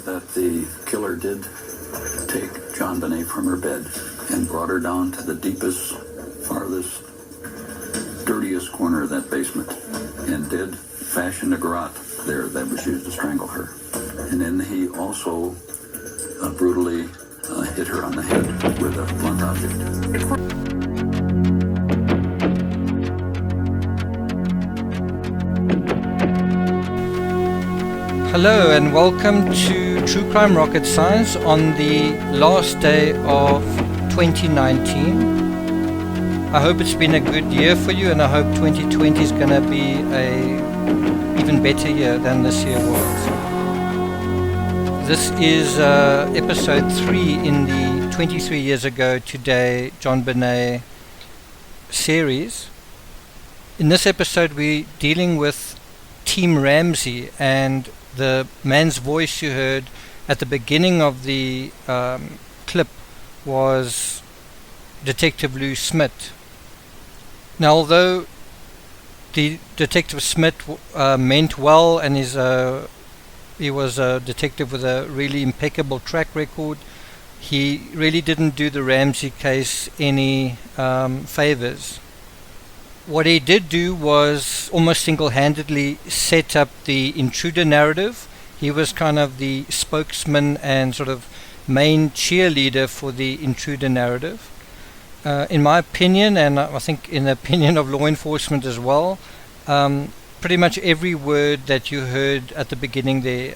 that the killer did take JonBenet from her bed and brought her down to the deepest, farthest, dirtiest corner of that basement and did fashion a garrote there that was used to strangle her. And then he also brutally hit her on the head with a blunt object. Hello and welcome to True Crime Rocket Science on the last day of 2019. I hope it's been a good year for you, and I hope 2020 is going to be a even better year than this year was. This is episode 3 in the 23 years ago today JonBenet series. In this episode we're dealing with Team Ramsey, and the man's voice you heard at the beginning of the clip was Detective Lou Smith. Now, although the Detective Smith meant well and he was a detective with a really impeccable track record, he really didn't do the Ramsey case any favors. What he did do was almost single-handedly set up the intruder narrative. He was kind of the spokesman and sort of main cheerleader for the intruder narrative. In my opinion, and I think in the opinion of law enforcement as well, pretty much every word that you heard at the beginning there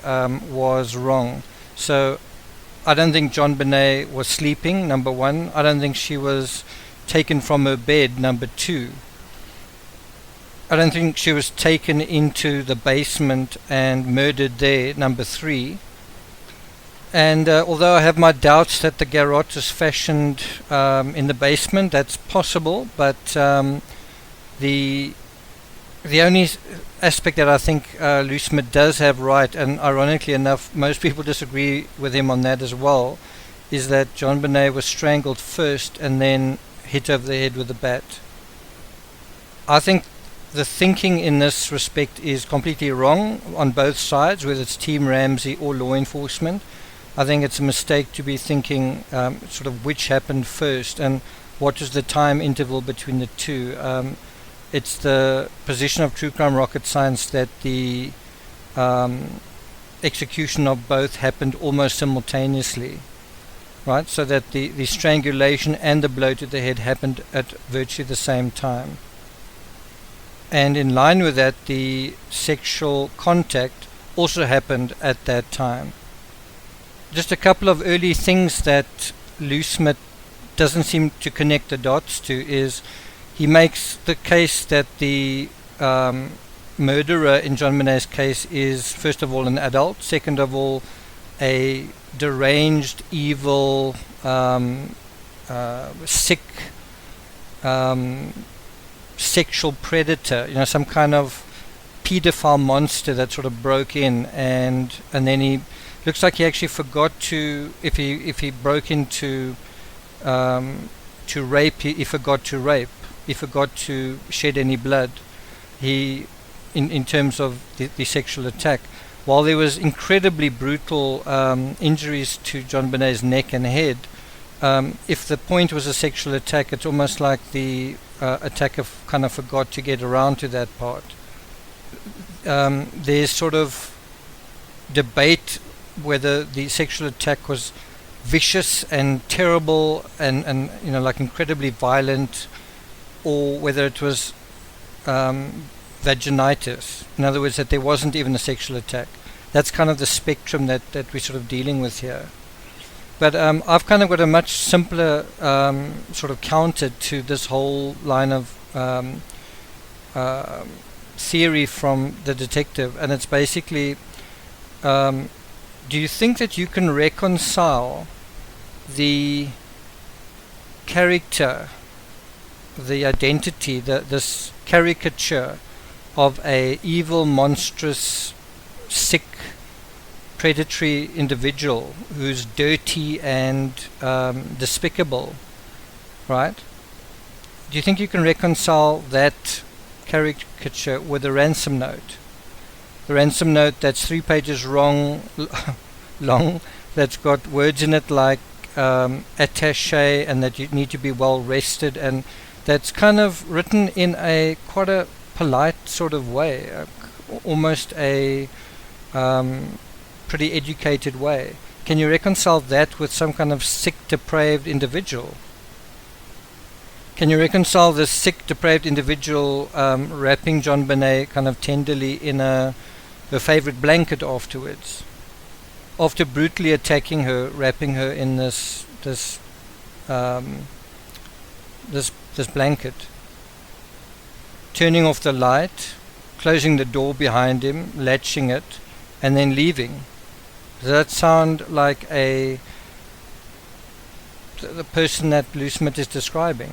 was wrong. So I don't think JonBenet was sleeping, number one. I don't think she was taken from her bed, number two. I don't think she was taken into the basement and murdered there, number 3. And although I have my doubts that the garrote was fashioned in the basement, that's possible, but the only aspect that I think Lou Smith does have right, and ironically enough most people disagree with him on that as well, is that JonBenet was strangled first and then hit over the head with a bat. I think the thinking in this respect is completely wrong on both sides, whether it's Team Ramsey or law enforcement. I think it's a mistake to be thinking sort of which happened first and what is the time interval between the two. It's the position of True Crime Rocket Science that the execution of both happened almost simultaneously, right? So that the strangulation and the blow to the head happened at virtually the same time. And in line with that, the sexual contact also happened at that time. Just a couple of early things that Lou Smith doesn't seem to connect the dots to is he makes the case that the murderer in JonBenet's case is first of all an adult, second of all a deranged, evil, sick sexual predator, some kind of pedophile monster that sort of broke in, and then he looks like he actually forgot to, if he broke into to rape, he forgot to rape, he forgot to shed any blood. He in terms of the sexual attack, while there was incredibly brutal injuries to JonBenet's neck and head, if the point was a sexual attack, it's almost like the attacker kind of forgot to get around to that part. There's sort of debate whether the sexual attack was vicious and terrible and like incredibly violent, or whether it was vaginitis. In other words, that there wasn't even a sexual attack. That's kind of the spectrum that we're sort of dealing with here. But I've kind of got a much simpler sort of counter to this whole line of theory from the detective, and it's basically, do you think that you can reconcile the character, the identity, this caricature of a evil, monstrous, sick, predatory individual who's dirty and despicable, right? Do you think you can reconcile that caricature with the Ransom Note? The Ransom Note that's 3 pages long, long, that's got words in it like attaché, and that you need to be well rested, and that's kind of written in a quite a polite sort of way, almost a pretty educated way. Can you reconcile that with some kind of sick, depraved individual? Can you reconcile this sick, depraved individual wrapping John Bonet kind of tenderly in her favorite blanket afterwards, after brutally attacking her, wrapping her in this blanket, turning off the light, closing the door behind him, latching it, and then leaving? Does that sound like the person that Lou Smith is describing?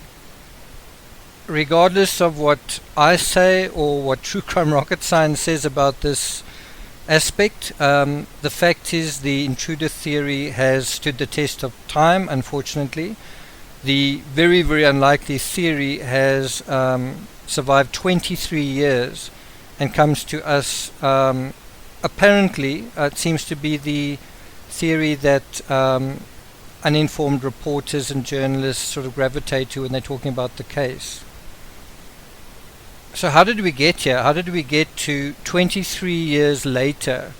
Regardless of what I say or what True Crime Rocket Science says about this aspect, the fact is the intruder theory has stood the test of time, unfortunately. The very, very unlikely theory has survived 23 years and comes to us. Apparently, it seems to be the theory that uninformed reporters and journalists sort of gravitate to when they're talking about the case. So how did we get here? How did we get to 23 years later,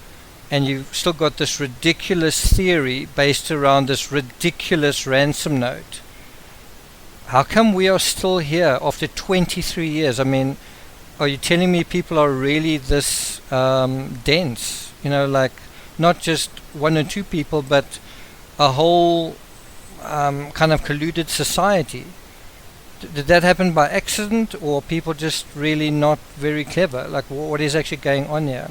and you've still got this ridiculous theory based around this ridiculous ransom note? How come we are still here after 23 years? I mean, are you telling me people are really this dense? You know, like not just one or two people, but a whole kind of colluded society. Did that happen by accident, or people just really not very clever? Like, what is actually going on here?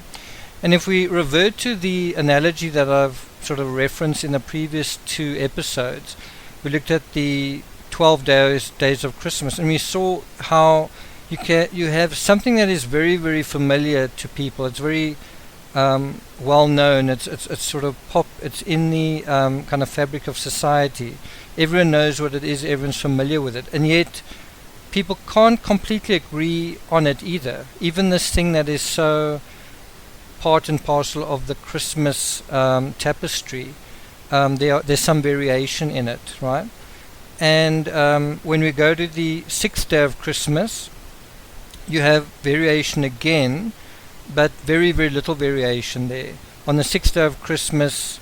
And if we revert to the analogy that I've sort of referenced in the previous 2 episodes, we looked at the 12 days of Christmas, and we saw how you have something that is very, very familiar to people. It's very well known. It's sort of it's in the kind of fabric of society. Everyone knows what it is. Everyone's familiar with it, and yet people can't completely agree on it either. Even this thing that is so part and parcel of the Christmas tapestry, there's some variation in it, right? And when we go to the 6th day of Christmas, you have variation again, but very, very little variation there. On the 6th day of Christmas,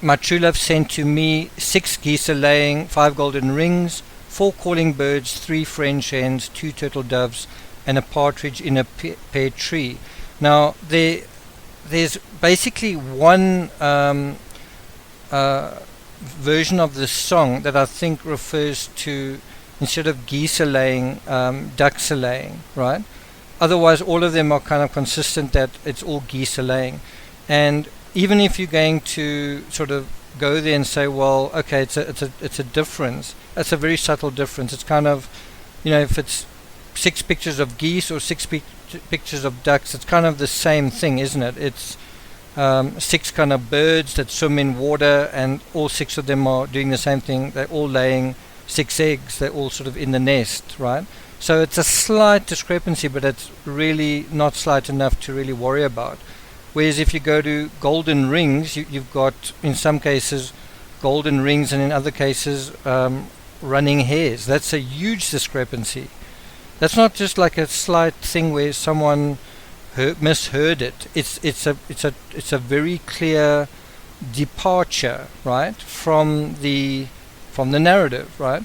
my true love sent to me 6 geese a-laying, 5 golden rings, 4 calling birds, 3 French hens, 2 turtle doves, and a partridge in a pear tree. Now, there's basically one version of this song that I think refers to, instead of geese a-laying, ducks a-laying, right? Otherwise, all of them are kind of consistent that it's all geese a-laying. And even if you're going to sort of go there and say, well, okay, it's a difference. It's a very subtle difference. It's kind of, you know, if it's 6 pictures of geese or 6 pictures of ducks, it's kind of the same thing, isn't it? It's 6 kind of birds that swim in water, and all 6 of them are doing the same thing. They're all laying 6 eggs. They're all sort of in the nest, right? So it's a slight discrepancy, but it's really not slight enough to really worry about. Whereas if you go to golden rings, you've got, in some cases, golden rings, and in other cases, running hares. That's a huge discrepancy. That's not just like a slight thing where someone misheard it. It's a very clear departure, right, from the narrative, right?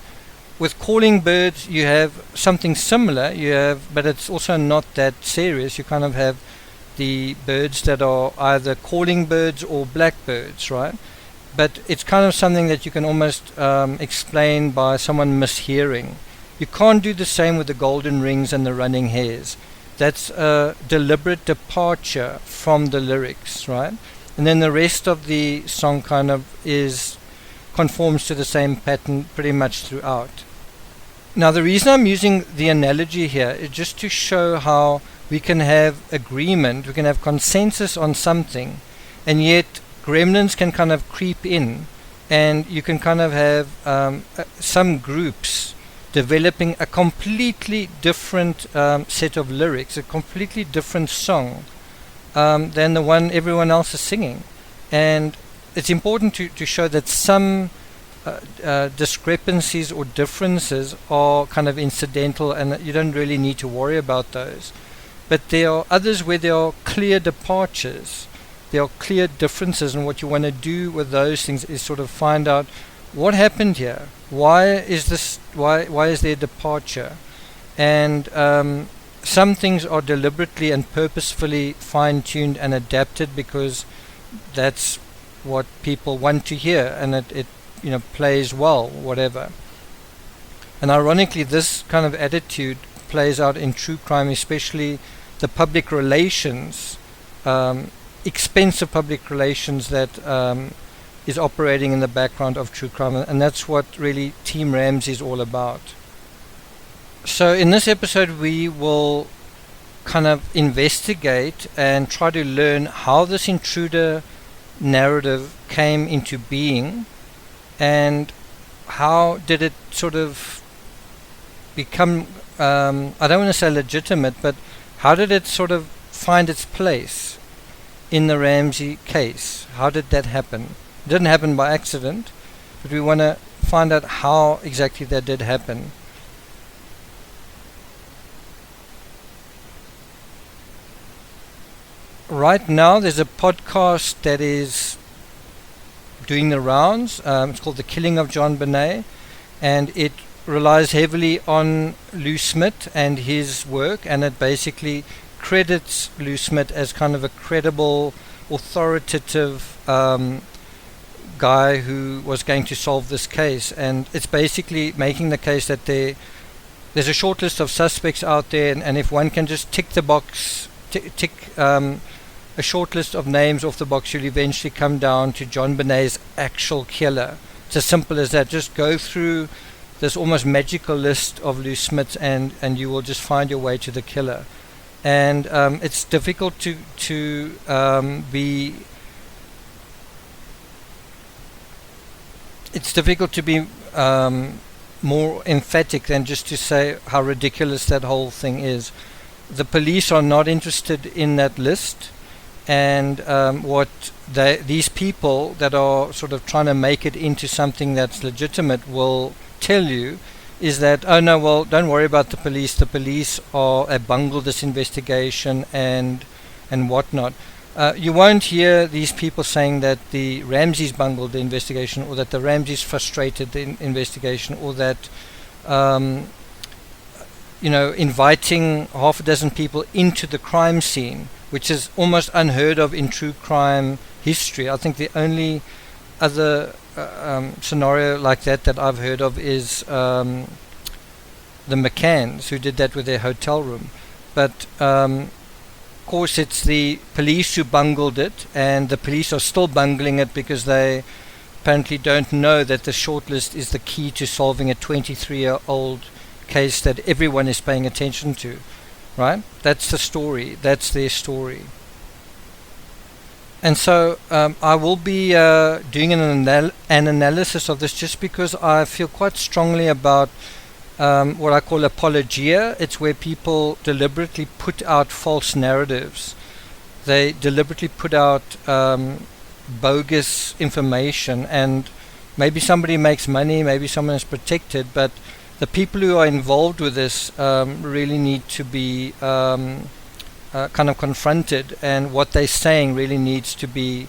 With calling birds, you have something similar. But it's also not that serious. You kind of have the birds that are either calling birds or blackbirds, right? But it's kind of something that you can almost explain by someone mishearing. You can't do the same with the golden rings and the running hares. That's a deliberate departure from the lyrics, right? And then the rest of the song kind of conforms to the same pattern pretty much throughout. Now, the reason I'm using the analogy here is just to show how we can have agreement, we can have consensus on something, and yet gremlins can kind of creep in, and you can kind of have some groups developing a completely different set of lyrics, a completely different song, than the one everyone else is singing. And it's important to show that some discrepancies or differences are kind of incidental, and you don't really need to worry about those. But there are others where there are clear departures, there are clear differences, and what you want to do with those things is sort of find out what happened here. Why is this? Why is there departure? And some things are deliberately and purposefully fine-tuned and adapted because that's what people want to hear, and it plays well, whatever. And ironically, this kind of attitude plays out in true crime, especially the public relations, expensive public relations that is operating in the background of true crime, and that's what really Team Ramsey is all about. So in this episode we will kind of investigate and try to learn how this intruder narrative came into being, and how did it sort of become, I don't want to say legitimate, but how did it sort of find its place in the Ramsey case? How did that happen? It didn't happen by accident, but we want to find out how exactly that did happen. Right now there's a podcast that is doing the rounds. It's called The Killing of John Bonet, and it relies heavily on Lou Smith and his work, and it basically credits Lou Smith as kind of a credible, authoritative guy who was going to solve this case. And it's basically making the case that there's a short list of suspects out there, and if one can just tick the box, tick a short list of names off the box, you'll eventually come down to John Bonet's actual killer. It's as simple as that. Just go through this almost magical list of Lou Smiths, and you will just find your way to the killer. And it's difficult to be more emphatic than just to say how ridiculous that whole thing is. The police are not interested in that list, and what these people that are sort of trying to make it into something that's legitimate will tell you is that, oh no, well, don't worry about the police are bungled this investigation and whatnot. You won't hear these people saying that the Ramseys bungled the investigation, or that the Ramseys frustrated the investigation, or that inviting half a dozen people into the crime scene, which is almost unheard of in true crime history. I think the only other scenario like that I've heard of is the McCanns, who did that with their hotel room. But of course it's the police who bungled it, and the police are still bungling it because they apparently don't know that the shortlist is the key to solving a 23-year-old case that everyone is paying attention to. Right? That's the story. That's their story. And so I will be doing an analysis of this, just because I feel quite strongly about what I call apologia. It's where people deliberately put out false narratives. They deliberately put out bogus information, and maybe somebody makes money, maybe someone is protected, but the people who are involved with this really need to be kind of confronted, and what they're saying really needs to be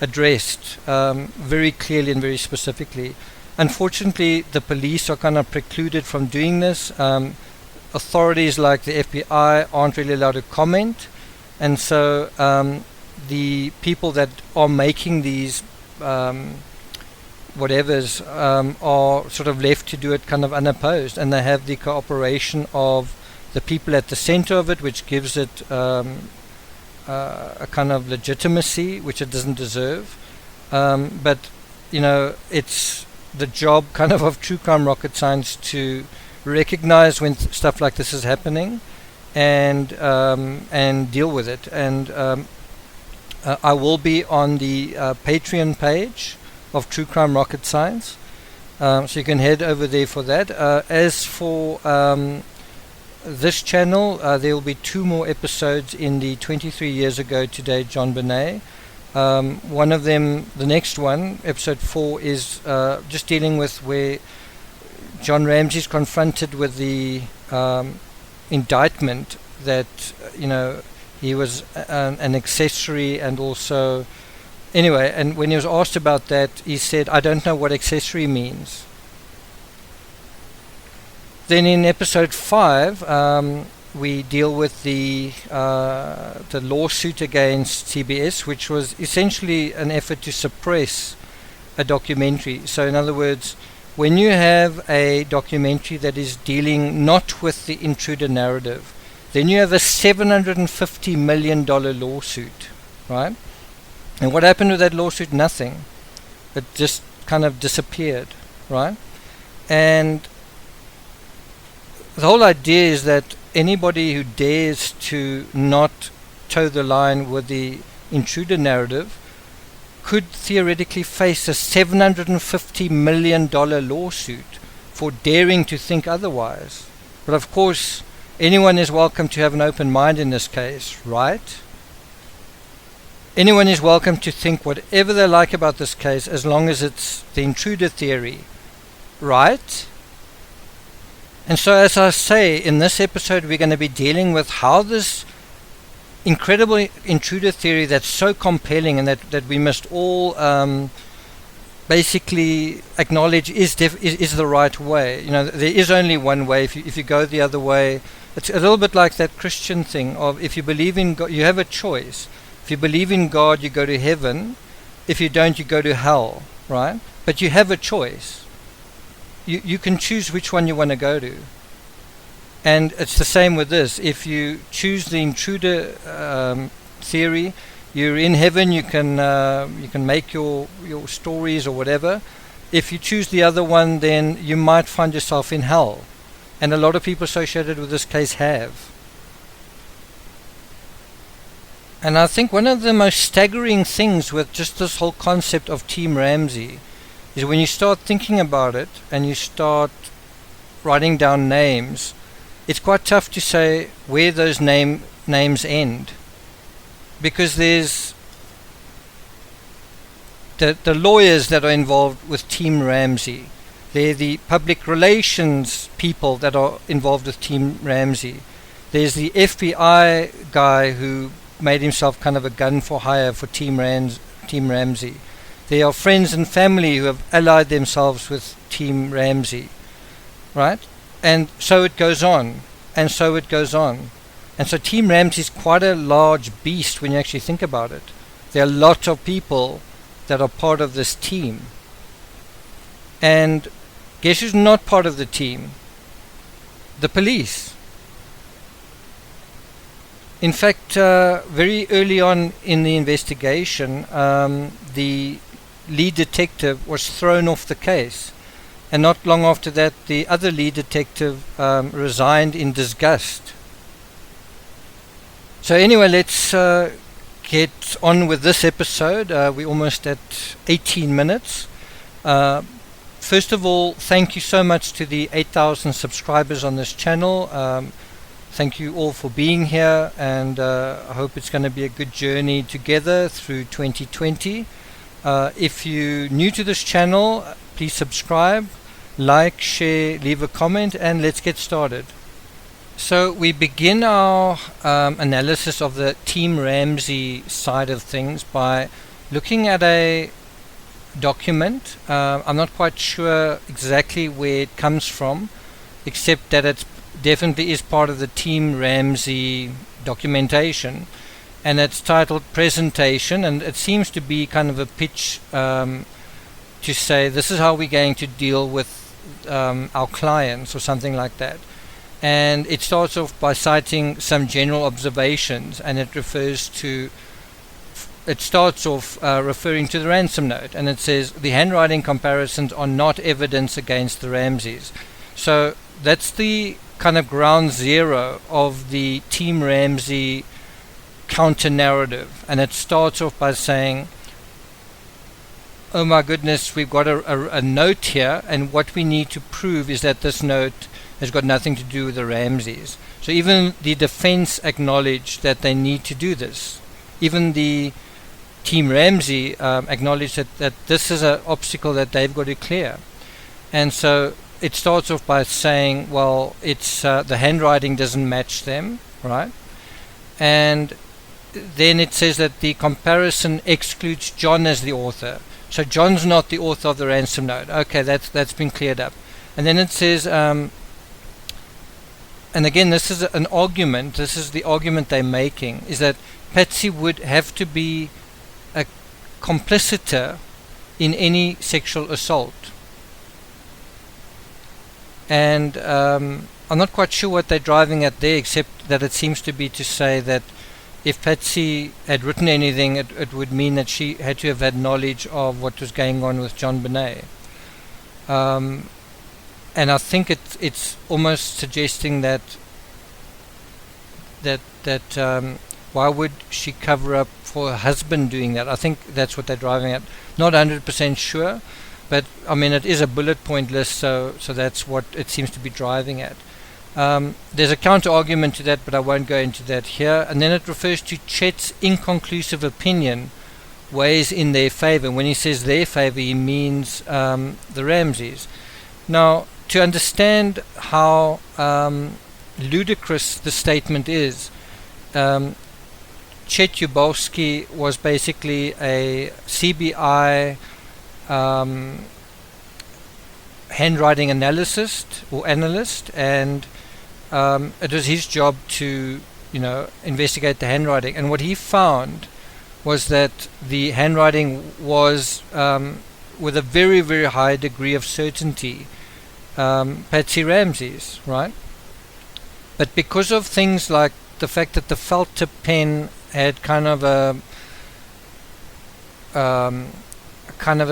addressed very clearly and very specifically. Unfortunately, the police are kind of precluded from doing this. Authorities like the FBI aren't really allowed to comment, and so the people that are making these whatevers are sort of left to do it kind of unopposed, and they have the cooperation of the people at the center of it, which gives it a kind of legitimacy which it doesn't deserve. But it's the job kind of true crime rocket science to recognize when stuff like this is happening, and deal with it. And I will be on the Patreon page of True Crime Rocket Science, so you can head over there for that. As for this channel, there will be 2 more episodes in the 23 years ago today John Bonet. One of them, the next one, episode 4, is just dealing with where John Ramsey is confronted with the indictment that he was an accessory, and also anyway, and when he was asked about that, he said, "I don't know what accessory means." Then in episode 5, we deal with the lawsuit against CBS, which was essentially an effort to suppress a documentary. So in other words, when you have a documentary that is dealing not with the intruder narrative, then you have a $750 million lawsuit, right? And what happened with that lawsuit? Nothing. It just kind of disappeared, right? And the whole idea is that anybody who dares to not toe the line with the intruder narrative could theoretically face a $750 million lawsuit for daring to think otherwise. But of course, anyone is welcome to have an open mind in this case, right? Anyone is welcome to think whatever they like about this case, as long as it's the intruder theory, right? And so, as I say, in this episode we're going to be dealing with how this incredible intruder theory that's so compelling and that we must all basically acknowledge is the right way. There is only one way. If you go the other way, it's a little bit like that Christian thing of, if you believe in God, you have a choice. If you believe in God, you go to heaven. If you don't, you go to hell, right? But you have a choice. You can choose which one you want to go to. And it's the same with this. If you choose the intruder theory, you're in heaven. You can make your stories or whatever. If you choose the other one, then you might find yourself in hell. And a lot of people associated with this case have. And I think one of the most staggering things with just this whole concept of Team Ramsey is when you start thinking about it and you start writing down names, it's quite tough to say where those names end, because there's the lawyers that are involved with Team Ramsey. They're the public relations people that are involved with Team Ramsey. There's the FBI guy who made himself kind of a gun for hire for Team Ramsey. There are friends and family who have allied themselves with Team Ramsey, right? And so it goes on, and so it goes on. And so Team Ramsey is quite a large beast when you actually think about it. There are lots of people that are part of this team. And guess who's not part of the team? The police. In fact, very early on in the investigation, the lead detective was thrown off the case. And not long after that, the other lead detective resigned in disgust. So anyway, let's get on with this episode. We're almost at 18 minutes. First of all, thank you so much to the 8,000 subscribers on this channel. Thank you all for being here, and I hope it's going to be a good journey together through 2020. If you're new to this channel, please subscribe, like, share, leave a comment, and let's get started. So we begin our analysis of the Team Ramsey side of things by looking at a document. I'm not quite sure exactly where it comes from, except that it definitely is part of the Team Ramsey documentation, and it's titled Presentation, and it seems to be kind of a pitch to say this is how we're going to deal with our clients or something like that. And it starts off by citing some general observations, and it starts off referring to the Ransom Note, and it says the handwriting comparisons are not evidence against the Ramseys. So that's the kind of ground zero of the Team Ramsey counter narrative, and it starts off by saying, oh my goodness, we've got a note here, and what we need to prove is that this note has got nothing to do with the Ramseys. So even the defense acknowledged that they need to do this. Even the Team Ramsey acknowledged that this is an obstacle that they've got to clear. And so it starts off by saying, well, it's the handwriting doesn't match them, right? And then it says that the comparison excludes John as the author. So John's not the author of the ransom note. Okay, that's been cleared up. And then it says, and again, this is an argument. This is the argument they're making, is that Patsy would have to be a compliciter in any sexual assault. And I'm not quite sure what they're driving at there, except that it seems to be to say that if Patsy had written anything, it would mean that she had to have had knowledge of what was going on with John Bonet. And I think it's almost suggesting that why would she cover up for her husband doing that? I think that's what they're driving at. Not 100% sure, but I mean it is a bullet point list, so that's what it seems to be driving at. There's a counter argument to that, but I won't go into that here. And then it refers to Chet's inconclusive opinion weighs in their favor. When he says their favor, he means the Ramseys. Now, to understand how ludicrous the statement is, Chet Yubowski was basically a CBI handwriting analyst, and it was his job to, investigate the handwriting. And what he found was that the handwriting was, with a very, very high degree of certainty, Patsy Ramsey's, right? But because of things like the fact that the felt tip pen had kind of a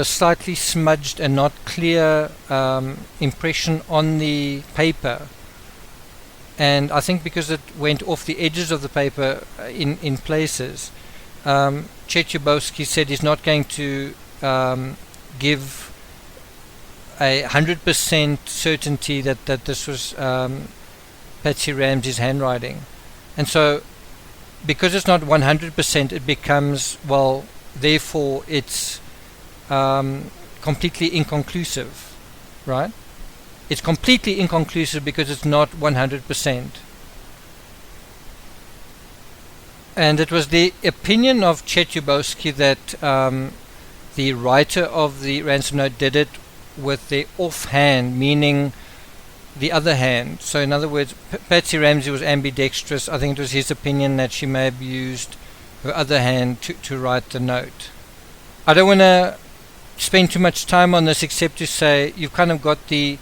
slightly smudged and not clear impression on the paper, and I think because it went off the edges of the paper in places, Chet Yubowski said he's not going to give a 100% certainty that this was Patsy Ramsey's handwriting. And so because it's not 100%, it becomes, well, therefore it's completely inconclusive, right? It's completely inconclusive because it's not 100%. And it was the opinion of Chet Yubowski that the writer of the ransom note did it with the offhand, meaning the other hand. So in other words, Patsy Ramsey was ambidextrous. I think it was his opinion that she may have used her other hand to write the note. I don't want to spend too much time on this except to say you've kind of got the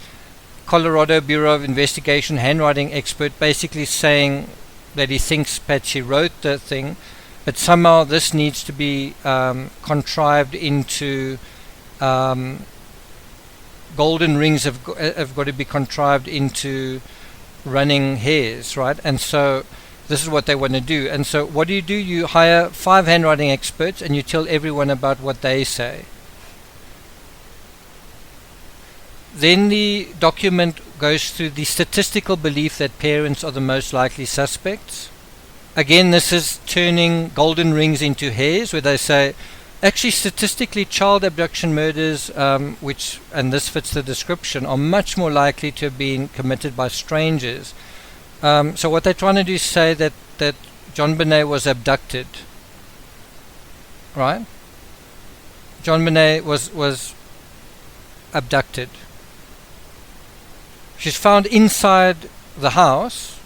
Colorado Bureau of Investigation handwriting expert basically saying that he thinks Patsy wrote the thing, but somehow this needs to be contrived into golden rings have got to be contrived into running hairs, right? And so this is what they want to do. And so what do? You hire 5 handwriting experts and you tell everyone about what they say. Then the document goes through the statistical belief that parents are the most likely suspects. Again, this is turning golden rings into hairs, where they say actually statistically child abduction murders, which, and this fits the description, are much more likely to have been committed by strangers. So what they're trying to do is say that John Bonet was abducted, right? John Bonet was abducted. She's found inside the house,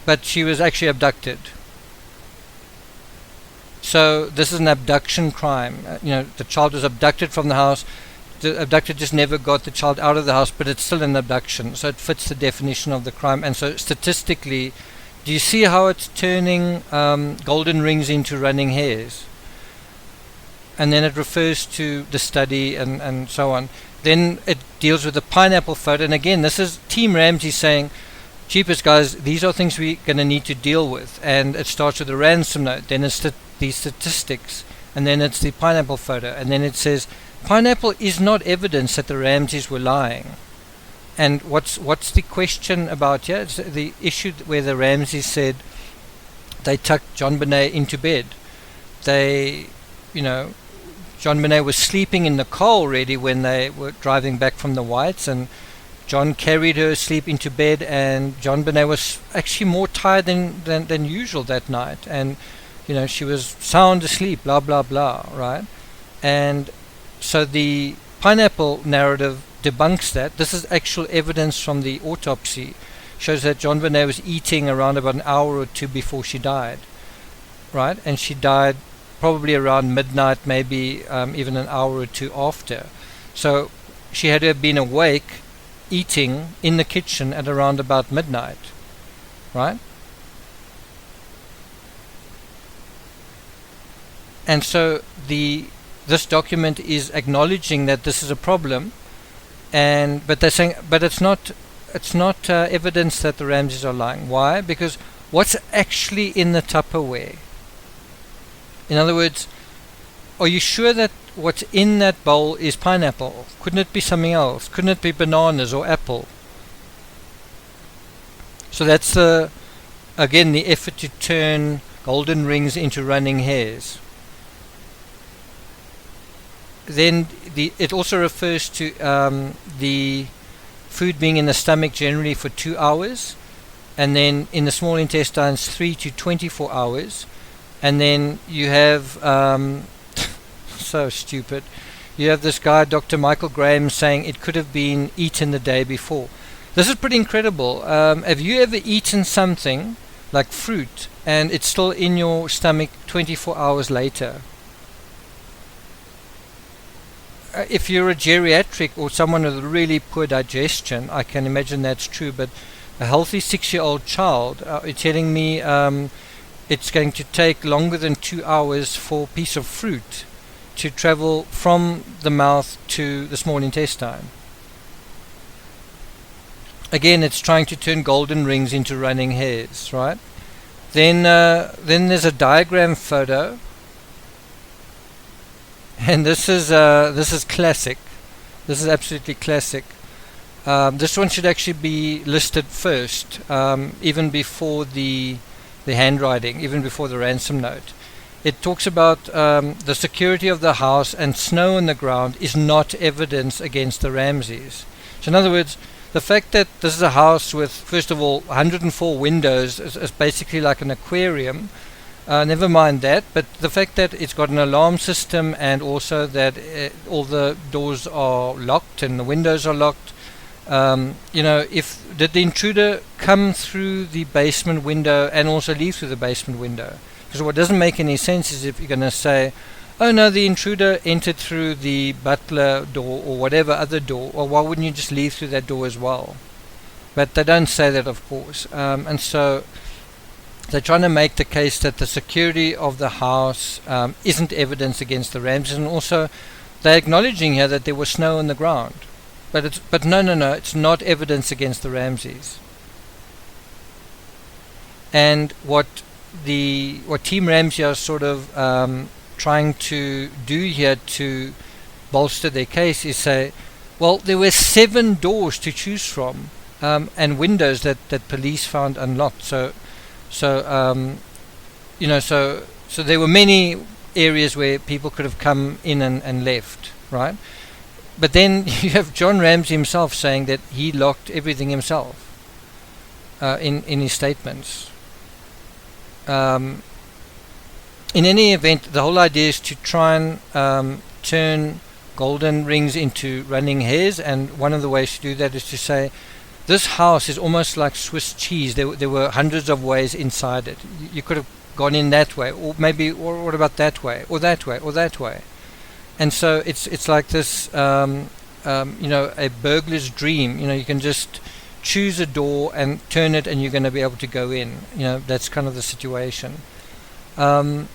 but she was actually abducted. So this is an abduction crime. The child was abducted from the house. The abductor just never got the child out of the house, but it's still an abduction. So it fits the definition of the crime. And so statistically, do you see how it's turning golden rings into running hairs? And then it refers to the study and so on. Then it deals with the pineapple photo. And again, this is Team Ramsey saying, cheapest guys, these are things we're going to need to deal with. And it starts with the ransom note. Then it's the statistics. And then it's the pineapple photo. And then it says, pineapple is not evidence that the Ramseys were lying. And what's the question about here? It's the issue where the Ramsey said they tucked John Bonet into bed. They, John Bonet was sleeping in the car already when they were driving back from the Whites, and John carried her asleep into bed, and John Bonet was actually more tired than usual that night, and she was sound asleep, blah blah blah, right? And so the pineapple narrative debunks that. This is actual evidence from the autopsy, shows that John Bonet was eating around about an hour or two before she died, right? And she died probably around midnight, maybe even an hour or two after. So she had to have been awake eating in the kitchen at around about midnight, right? And so this document is acknowledging that this is a problem, but they're saying, but it's not evidence that the Ramseys are lying. Why? Because what's actually in the Tupperware? In other words, are you sure that what's in that bowl is pineapple? Couldn't it be something else? Couldn't it be bananas or apple? So that's again the effort to turn golden rings into running hares. Then it also refers to the food being in the stomach generally for 2 hours, and then in the small intestines 3 to 24 hours, and then you have so stupid. You have this guy, Dr. Michael Graham, saying it could have been eaten the day before. This is pretty incredible. Have you ever eaten something like fruit and it's still in your stomach 24 hours later? If you're a geriatric or someone with really poor digestion, I can imagine that's true, but a healthy 6-year-old child, you're telling me it's going to take longer than 2 hours for a piece of fruit to travel from the mouth to the small intestine. Again, it's trying to turn golden rings into running hares, right? Then there's a diagram photo, and this is classic. This is absolutely classic. This one should actually be listed first, even before the handwriting, even before the ransom note. It talks about the security of the house and snow on the ground is not evidence against the Ramseys. So in other words, the fact that this is a house with, first of all, 104 windows is basically like an aquarium. Never mind that, but the fact that it's got an alarm system and also that all the doors are locked and the windows are locked. Did the intruder come through the basement window and also leave through the basement window? Because what doesn't make any sense is if you're going to say, oh no, the intruder entered through the butler door or whatever other door, or why wouldn't you just leave through that door as well? But they don't say that, of course. And so they're trying to make the case that the security of the house isn't evidence against the Ramseys, and also they're acknowledging here that there was snow on the ground. But no, it's not evidence against the Ramseys. And what Team Ramsey are sort of trying to do here to bolster their case is say, well, there were 7 doors to choose from and windows that police found unlocked. So there were many areas where people could have come in and left, right? But then you have John Ramsey himself saying that he locked everything himself in his statements. In any event, the whole idea is to try and turn golden rings into running hares, and one of the ways to do that is to say this house is almost like Swiss cheese. There were hundreds of ways inside it. You could have gone in that way, or maybe, or what about that way, or that way, or that way. And so it's like this, a burglar's dream. You can just choose a door and turn it, and you're going to be able to go in. That's kind of the situation. Then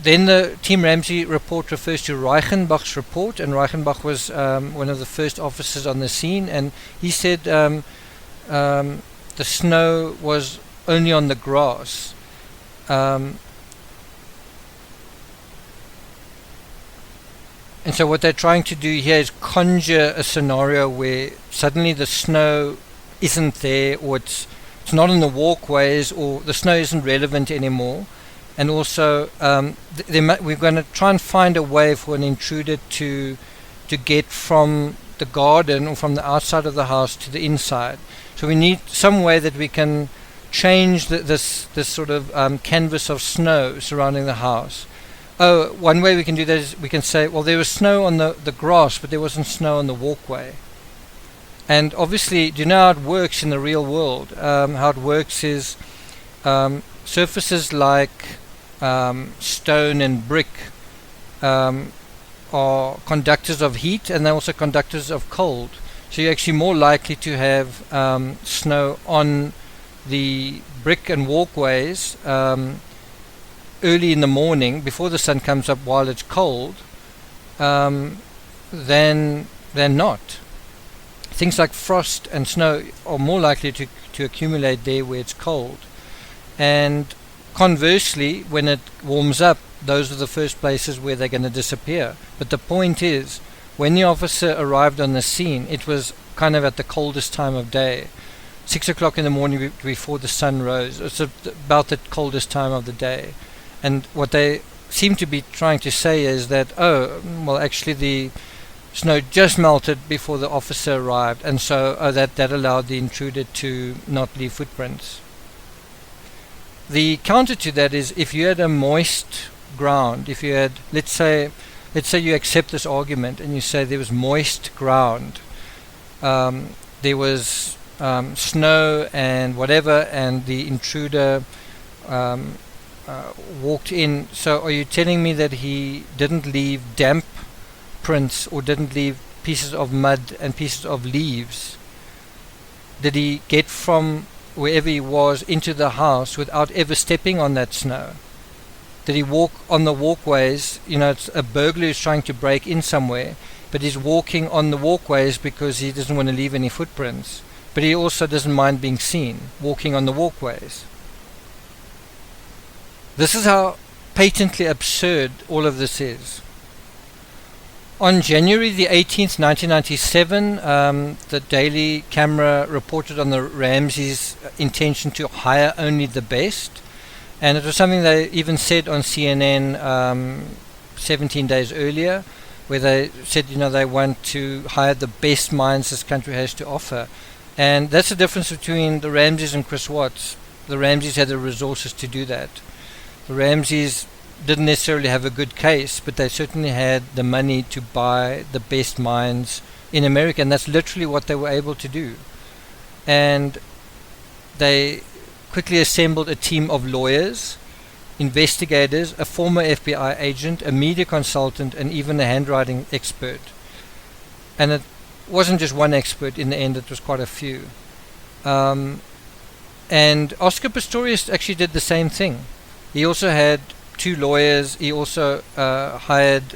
the Team Ramsey report refers to Reichenbach's report, and Reichenbach was one of the first officers on the scene, and he said the snow was only on the grass. And so what they're trying to do here is conjure a scenario where suddenly the snow isn't there, or it's not in the walkways, or the snow isn't relevant anymore. And also we're going to try and find a way for an intruder to get from the garden or from the outside of the house to the inside. So we need some way that we can change this sort of canvas of snow surrounding the house. Oh, one way we can do that is we can say, well, there was snow on the grass, but there wasn't snow on the walkway. And obviously, do you know how it works in the real world? How it works is surfaces like stone and brick are conductors of heat, and they're also conductors of cold. So you're actually more likely to have snow on the brick and walkways early in the morning before the sun comes up while it's cold than not. Things like frost and snow are more likely to accumulate there where it's cold. And conversely, when it warms up, those are the first places where they're going to disappear. But the point is, when the officer arrived on the scene, it was kind of at the coldest time of day. 6 o'clock in the morning before the sun rose. It's about the coldest time of the day. And what they seem to be trying to say is that, actually the snow just melted before the officer arrived, and so that allowed the intruder to not leave footprints. The counter to that is, if you had a moist ground, if you had, let's say you accept this argument and you say there was moist ground, there was snow and whatever, and the intruder walked in. So are you telling me that he didn't leave damp prints, or didn't leave pieces of mud and pieces of leaves? Did he get from wherever he was into the house without ever stepping on that snow? Did he walk on the walkways? It's a burglar who's trying to break in somewhere, but he's walking on the walkways because he doesn't want to leave any footprints. But he also doesn't mind being seen walking on the walkways. This is how patently absurd all of this is. On January the 18th, 1997, the Daily Camera reported on the Ramseys' intention to hire only the best. And it was something they even said on CNN 17 days earlier, where they said, they want to hire the best minds this country has to offer. And that's the difference between the Ramseys and Chris Watts. The Ramseys had the resources to do that. The Ramseys didn't necessarily have a good case, but they certainly had the money to buy the best minds in America, and that's literally what they were able to do. And they quickly assembled a team of lawyers, investigators, a former FBI agent, a media consultant, and even a handwriting expert. And it wasn't just one expert in the end, it was quite a few. And Oscar Pistorius actually did the same thing. He also had 2 lawyers. He also hired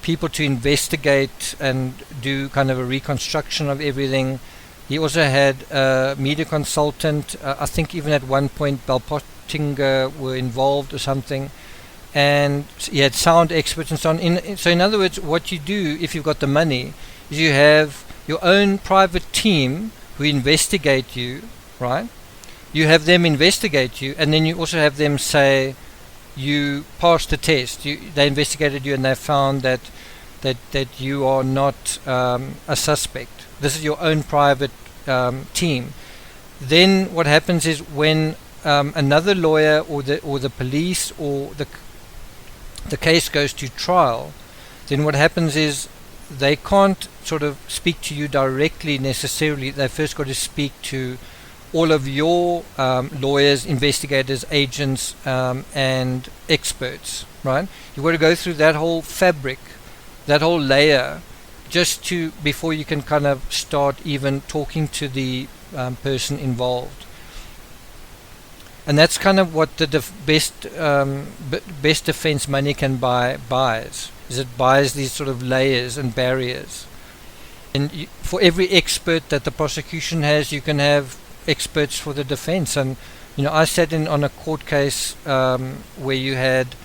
people to investigate and do kind of a reconstruction of everything. He also had a media consultant. I think even at one point Bell Pottinger were involved or something. And he had sound experts and so on. So in other words, what you do if you've got the money is you have your own private team who investigate you, right? You have them investigate you, and then you also have them say you passed the test. They investigated you and they found that you are not a suspect. This is your own private team. Then what happens is when another lawyer or the police or the case goes to trial, then what happens is they can't sort of speak to you directly necessarily. They first got to speak to all of your lawyers, investigators, agents, and experts, right? You've got to go through that whole fabric, that whole layer, just to before you can kind of start even talking to the person involved. And that's kind of what the best defense money can buys. Is it buys these sort of layers and barriers. And for every expert that the prosecution has, you can have experts for the defense. And I sat in on a court case where you had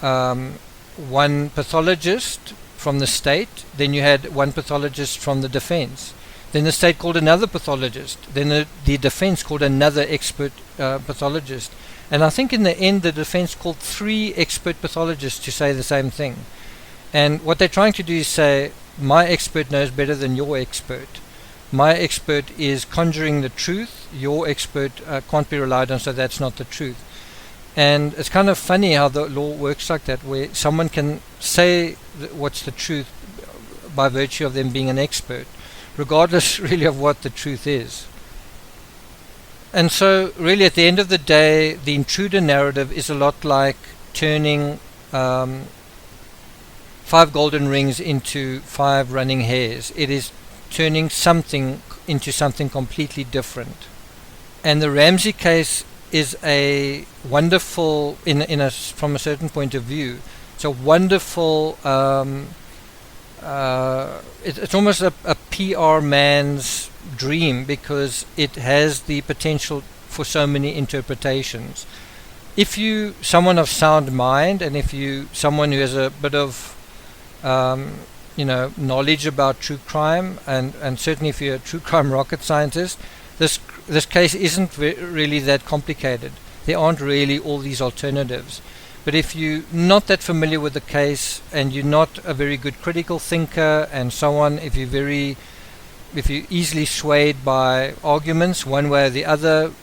one pathologist from the state, then you had one pathologist from the defense. Then the state called another pathologist. Then the defense called another expert pathologist. And I think in the end, the defense called 3 expert pathologists to say the same thing. And what they're trying to do is say, my expert knows better than your expert. My expert is conjuring the truth. Your expert can't be relied on, so that's not the truth. And it's kind of funny how the law works like that, where someone can say what's the truth by virtue of them being an expert, regardless really of what the truth is. And so really at the end of the day, the intruder narrative is a lot like turning 5 golden rings into 5 running hares. It is turning something into something completely different. And the Ramsey case is a wonderful, from a certain point of view, it's a wonderful, it's almost a PR man's dream, because it has the potential for so many interpretations. If you someone of sound mind, and if you someone who has a bit of knowledge about true crime, and certainly if you're a true crime rocket scientist, this case isn't really that complicated. There aren't really all these alternatives. But if you're not that familiar with the case, and you're not a very good critical thinker and so on, if you're easily swayed by arguments one way or the other,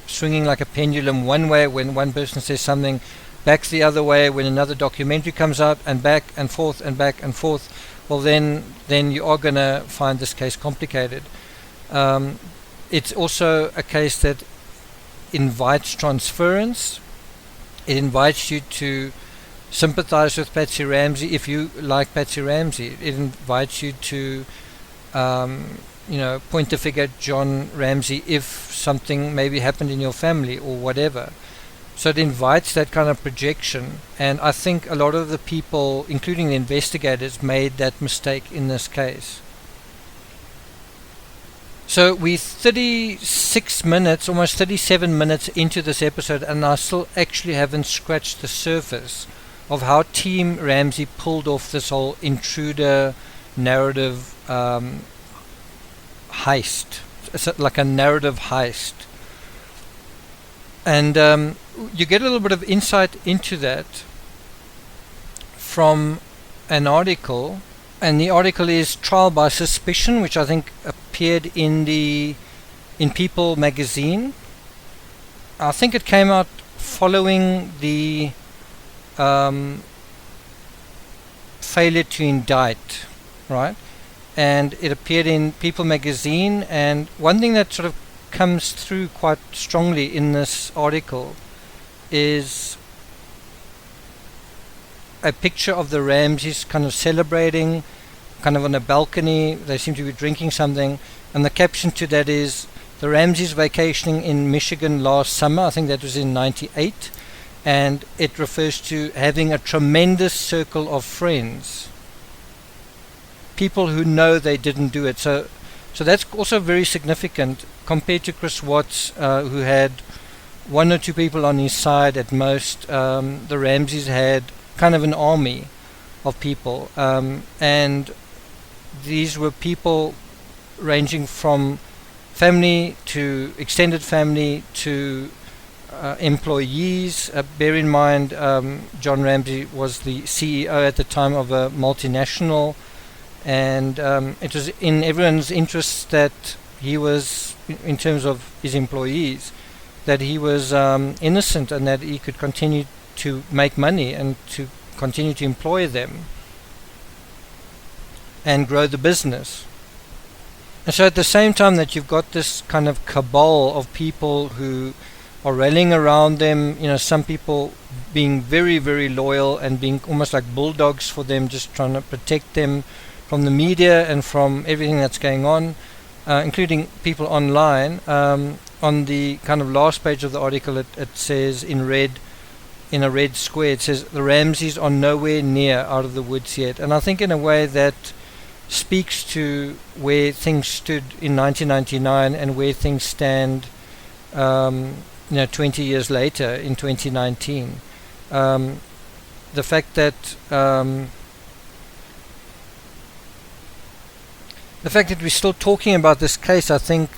swinging like a pendulum one way when one person says something, back the other way when another documentary comes out, and back and forth and back and forth, well then you are going to find this case complicated. It's also a case that invites transference. It invites you to sympathize with Patsy Ramsey if you like Patsy Ramsey. It invites you to point the finger at John Ramsey if something maybe happened in your family or whatever. So it invites that kind of projection, and I think a lot of the people, including the investigators, made that mistake in this case. So we're 36 minutes, almost 37 minutes into this episode, and I still actually haven't scratched the surface of how Team Ramsey pulled off this whole intruder narrative heist. It's like a narrative heist. And you get a little bit of insight into that from an article, and the article is Trial by Suspicion, which I think appeared in People magazine. I think it came out following the failure to indict, right? And it appeared in People magazine, and one thing that sort of comes through quite strongly in this article is a picture of the Ramseys kind of celebrating, kind of on a balcony. They seem to be drinking something, and the caption to that is, the Ramseys vacationing in Michigan last summer. I think that was in 98, and it refers to having a tremendous circle of friends, people who know they didn't do it. So that's also very significant compared to Chris Watts, who had 1 or 2 people on his side at most. The Ramseys had kind of an army of people, and these were people ranging from family to extended family to employees. Bear in mind, John Ramsey was the CEO at the time of a multinational, and it was in everyone's interest that he was, in terms of his employees, that he was innocent, and that he could continue to make money and to continue to employ them and grow the business. And so at the same time that you've got this kind of cabal of people who are rallying around them, some people being very, very loyal and being almost like bulldogs for them, just trying to protect them from the media and from everything that's going on, including people online. On the kind of last page of the article, it says in red, in a red square, it says, the Ramseys are nowhere near out of the woods yet. And I think in a way that speaks to where things stood in 1999 and where things stand 20 years later in 2019. The fact that the fact that we're still talking about this case, I think,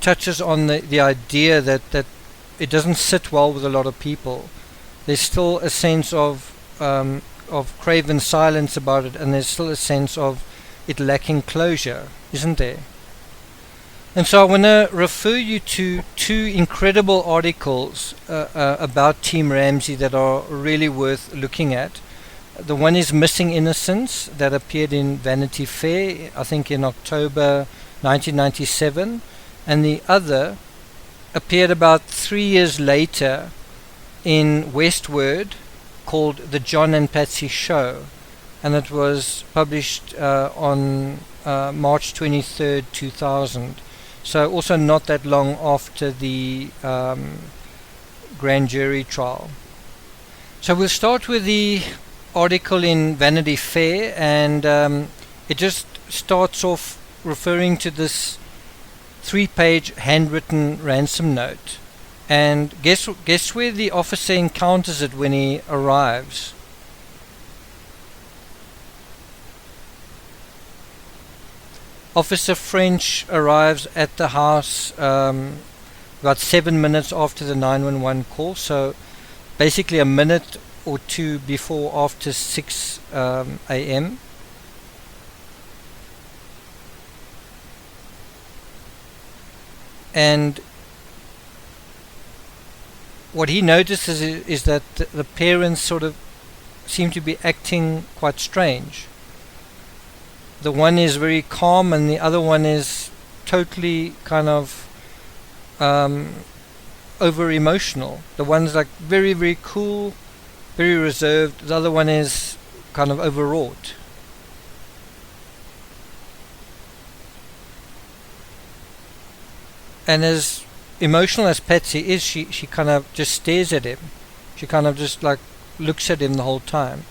touches on the idea that it doesn't sit well with a lot of people. There's still a sense of craven silence about it, and there's still a sense of it lacking closure, isn't there? And so I want to refer you to two incredible articles about Team Ramsey that are really worth looking at. The one is Missing Innocence, that appeared in Vanity Fair, I think in October 1997, and the other appeared about 3 years later in Westward, called The John and Patsy Show, and it was published on March 23rd, 2000. So also not that long after the grand jury trial. So we'll start with the article in Vanity Fair, and it just starts off referring to this 3-page handwritten ransom note. And guess where the officer encounters it when he arrives? Officer French arrives at the house about 7 minutes after the 911 call, so basically a minute or two before after 6 a.m. And what he notices is that the parents sort of seem to be acting quite strange. The one is very calm and the other one is totally kind of over emotional. The one's like very, very cool, very reserved. The other one is kind of overwrought. And as emotional as Patsy is, she kind of just stares at him. She kind of just like looks at him the whole time.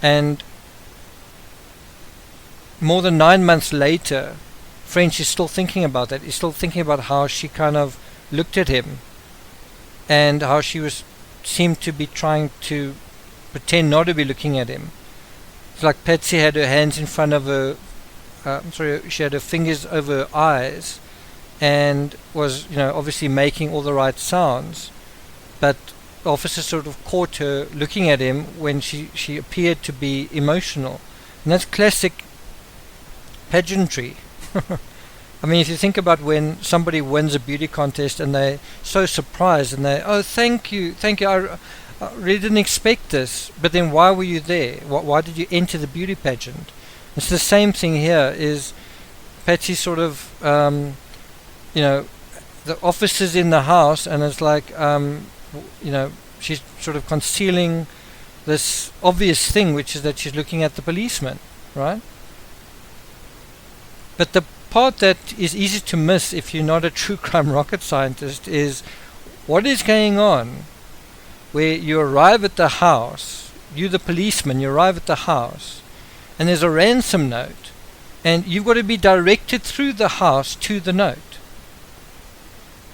And more than 9 months later, French is still thinking about that. He's still thinking about how she kind of looked at him and how she seemed to be trying to pretend not to be looking at him. It's like Patsy had her hands in front of her, she had her fingers over her eyes and was, obviously making all the right sounds, but the officer sort of caught her looking at him when she appeared to be emotional. And that's classic pageantry. I mean, if you think about when somebody wins a beauty contest and they're so surprised and oh, thank you, I really didn't expect this, but then why were you there? Why did you enter the beauty pageant? It's the same thing here. Is Patsy sort of the officers in the house, and it's like she's sort of concealing this obvious thing, which is that she's looking at the policeman, right? But the part that is easy to miss if you're not a true crime rocket scientist is what is going on where you arrive at the house, you the policeman, you arrive at the house, and there's a ransom note, and you've got to be directed through the house to the note.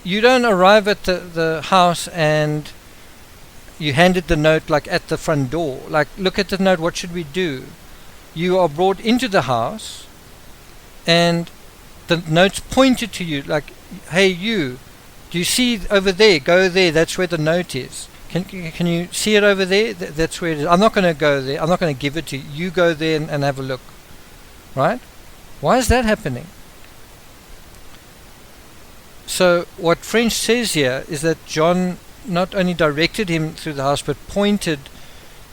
You don't arrive at the house and you handed the note like at the front door. Like, look at the note, what should we do? You are brought into the house and the note's pointed to you like, hey you, do you see over there? Go there, that's where the note is. Can you see it over there? That's where it is. I'm not going to go there. I'm not going to give it to you. You go there and have a look. Right? Why is that happening? So what French says here is that John not only directed him through the house but pointed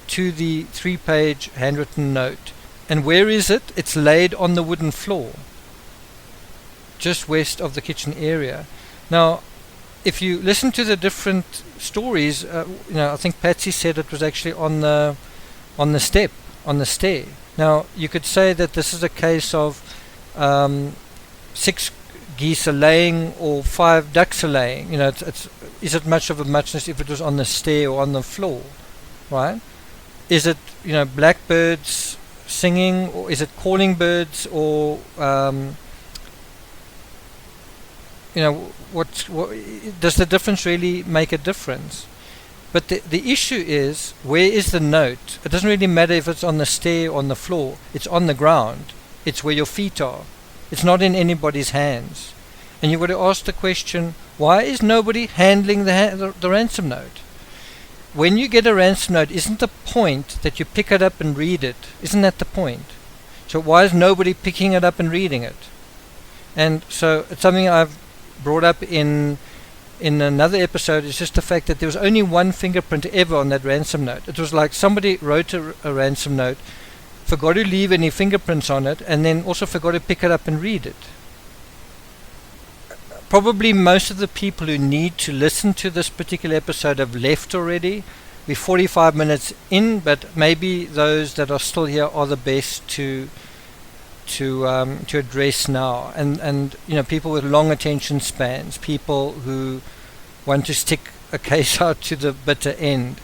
to the 3-page handwritten note. And where is it? It's laid on the wooden floor just west of the kitchen area. Now if you listen to the different stories, I think Patsy said it was actually on the stair. Now you could say that this is a case of 6 geese are laying or 5 ducks are laying. Is it much of a muchness if it was on the stair or on the floor, right? Is it blackbirds singing, or is it calling birds, or what does the difference really make a difference? But the issue is, where is the note? It doesn't really matter if it's on the stair or on the floor. It's on the ground. It's where your feet are. It's not in anybody's hands. And you've got to ask the question, why is nobody handling the ransom note? When you get a ransom note, isn't the point that you pick it up and read it? Isn't that the point? So why is nobody picking it up and reading it? And so it's something I've brought up in another episode. It's just the fact that there was only one fingerprint ever on that ransom note. It was like somebody wrote a ransom note, forgot to leave any fingerprints on it, and then also forgot to pick it up and read it. Probably most of the people who need to listen to this particular episode have left already. We're 45 minutes in, but maybe those that are still here are the best to address now. And you know, people with long attention spans, people who want to stick a case out to the bitter end.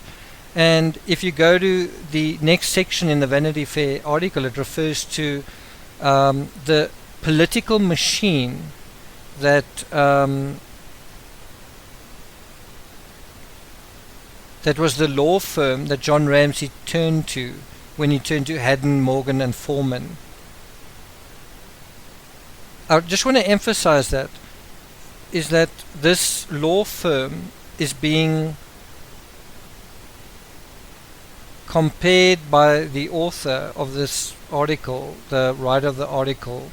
And if you go to the next section in the Vanity Fair article, it refers to the political machine that was the law firm that John Ramsey turned to when he turned to Haddon, Morgan and Foreman. I just want to emphasize that this law firm is being compared by the author of this article, the writer of the article,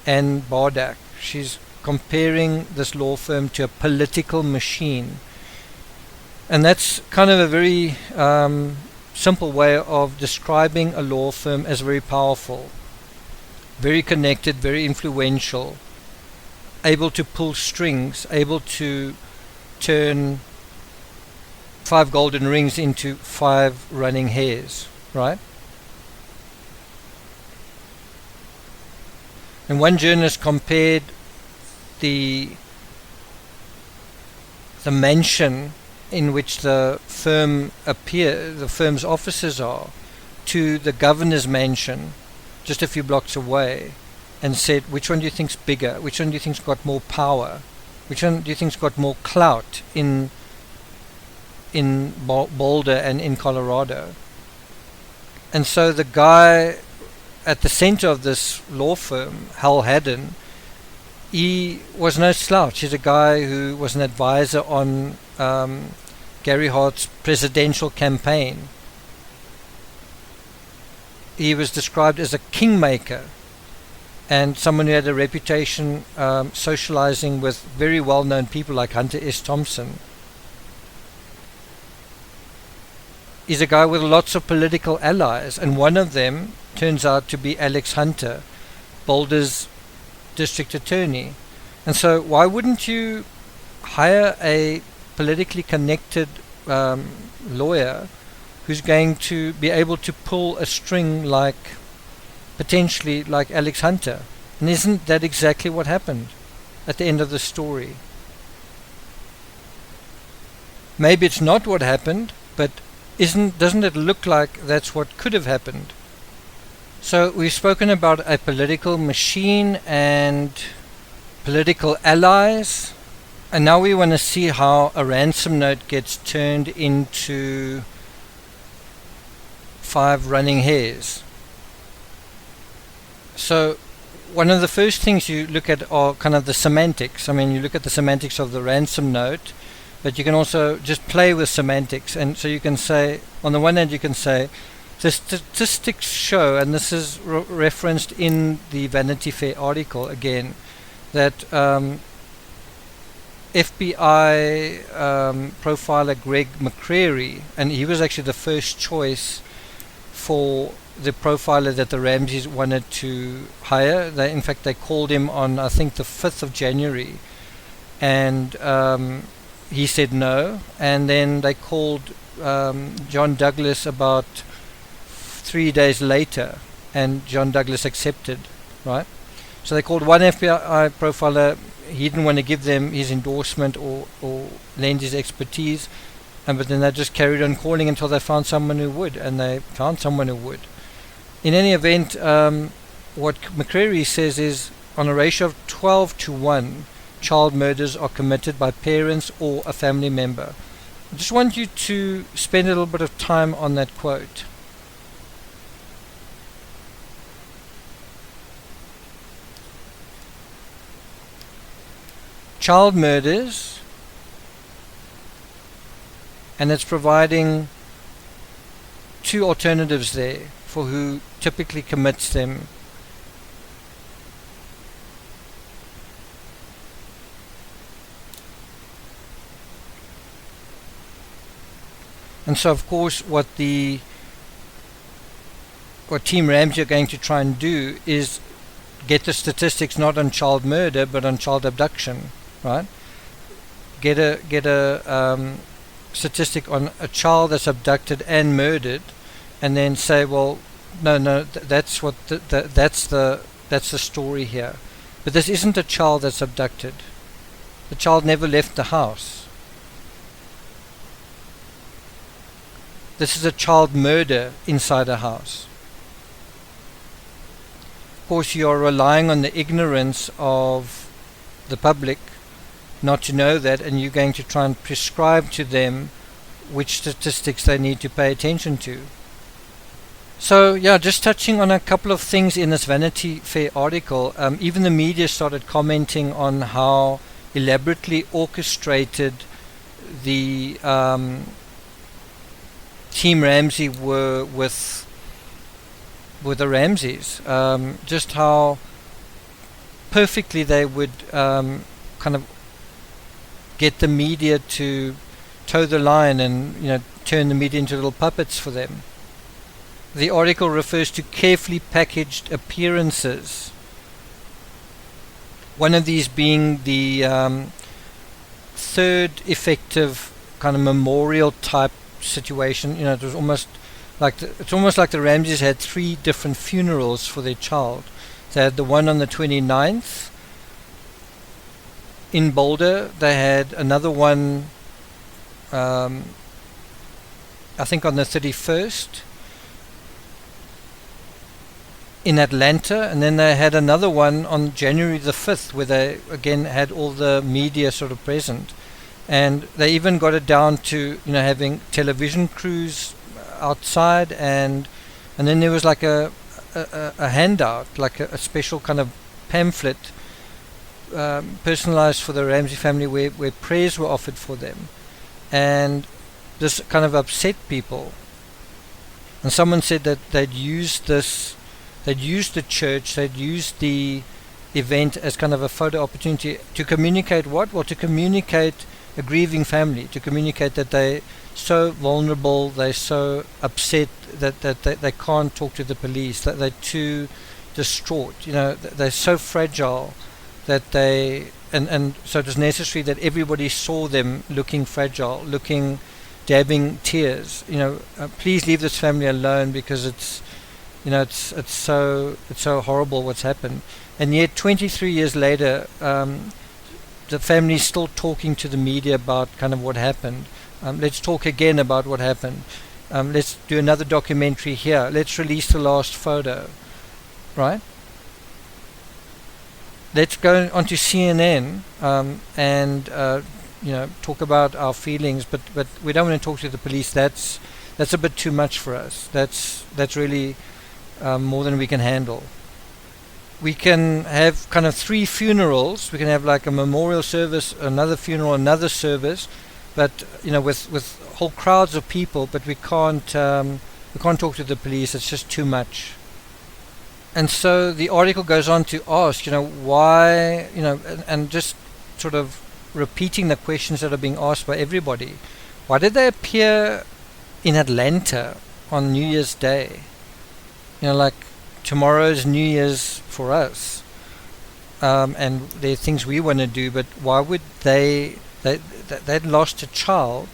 Anne Bardak. She's comparing this law firm to a political machine. And that's kind of a very simple way of describing a law firm as very powerful, very connected, very influential, able to pull strings, able to turn 5 golden rings into 5 running hares, right? And one journalist compared the mansion in which the firm's offices are, to the governor's mansion just a few blocks away, and said, which one do you think's bigger? Which one do you think's got more power? Which one do you think's got more clout in Boulder and in Colorado? And so the guy at the center of this law firm, Hal Haddon, he was no slouch. He's a guy who was an advisor on Gary Hart's presidential campaign. He was described as a kingmaker and someone who had a reputation socializing with very well-known people like Hunter S. Thompson. He's a guy with lots of political allies, and one of them turns out to be Alex Hunter, Boulder's district attorney. And so why wouldn't you hire a politically connected lawyer who's going to be able to pull a string potentially like Alex Hunter? And isn't that exactly what happened at the end of the story? Maybe it's not what happened, but doesn't it look like that's what could have happened? So we've spoken about a political machine and political allies, and now we want to see how a ransom note gets turned into 5 running hares. So one of the first things you look at are kind of the semantics. I mean, you look at the semantics of the ransom note, but you can also just play with semantics. And so you can say, on the one hand, you can say, the statistics show, and this is referenced in the Vanity Fair article again, that FBI profiler Greg McCreary, and he was actually the first choice for the profiler that the Ramseys wanted to hire. In fact, they called him on, I think, the 5th of January, and he said no. And then they called John Douglas about 3 days later, and John Douglas accepted, right? So they called one FBI profiler. He didn't want to give them his endorsement or lend his expertise, but then they just carried on calling until they found someone who would, and they found someone who would. In any event, what McCreary says is, on a ratio of 12-1, child murders are committed by parents or a family member. I just want you to spend a little bit of time on that quote. child murders, and it's providing two alternatives there for who typically commits them. And so of course what Team Ramsey are going to try and do is get the statistics not on child murder but on child abduction, right? Get a statistic on a child that's abducted and murdered, and then say, well, no, that's the story here. But this isn't a child that's abducted. The child never left the house. This is a child murder inside a house. Of course, you are relying on the ignorance of the public not to know that, and you're going to try and prescribe to them which statistics they need to pay attention to. So yeah, just touching on a couple of things in this Vanity Fair article. Even the media started commenting on how elaborately orchestrated the Team Ramsey were with the Ramseys. Just how perfectly they would kind of get the media to toe the line and turn the media into little puppets for them. The article refers to carefully packaged appearances. One of these being the third effective kind of memorial type situation. It was almost like the Ramseys had three different funerals for their child. They had the one on the 29th in Boulder. They had another one I think on the 31st in Atlanta, and then they had another one on January the 5th where they again had all the media sort of present, and they even got it down to having television crews outside, and then there was like a handout, like a special kind of pamphlet personalized for the Ramsey family where prayers were offered for them. And this kind of upset people, and someone said that they'd used the church, they'd used the event as kind of a photo opportunity to communicate what? Well, to communicate a grieving family, to communicate that they're so vulnerable, they're so upset that they can't talk to the police, that they're too distraught, they're so fragile that they, and so it was necessary that everybody saw them looking fragile, dabbing tears. Please leave this family alone because it's so horrible what's happened. And yet 23 years later, the family's still talking to the media about kind of what happened. Let's talk again about what happened. Let's do another documentary here. Let's release the last photo, right? Let's go onto CNN and talk about our feelings, but we don't want to talk to the police. That's a bit too much for us. That's really more than we can handle. We can have kind of three funerals. We can have like a memorial service, another funeral, another service, but with whole crowds of people. But we can't talk to the police. It's just too much. And so the article goes on to ask, why, and just sort of repeating the questions that are being asked by everybody. Why did they appear in Atlanta on New Year's Day? Like tomorrow's New Year's for us. And there are things we want to do, but why would they'd lost a child.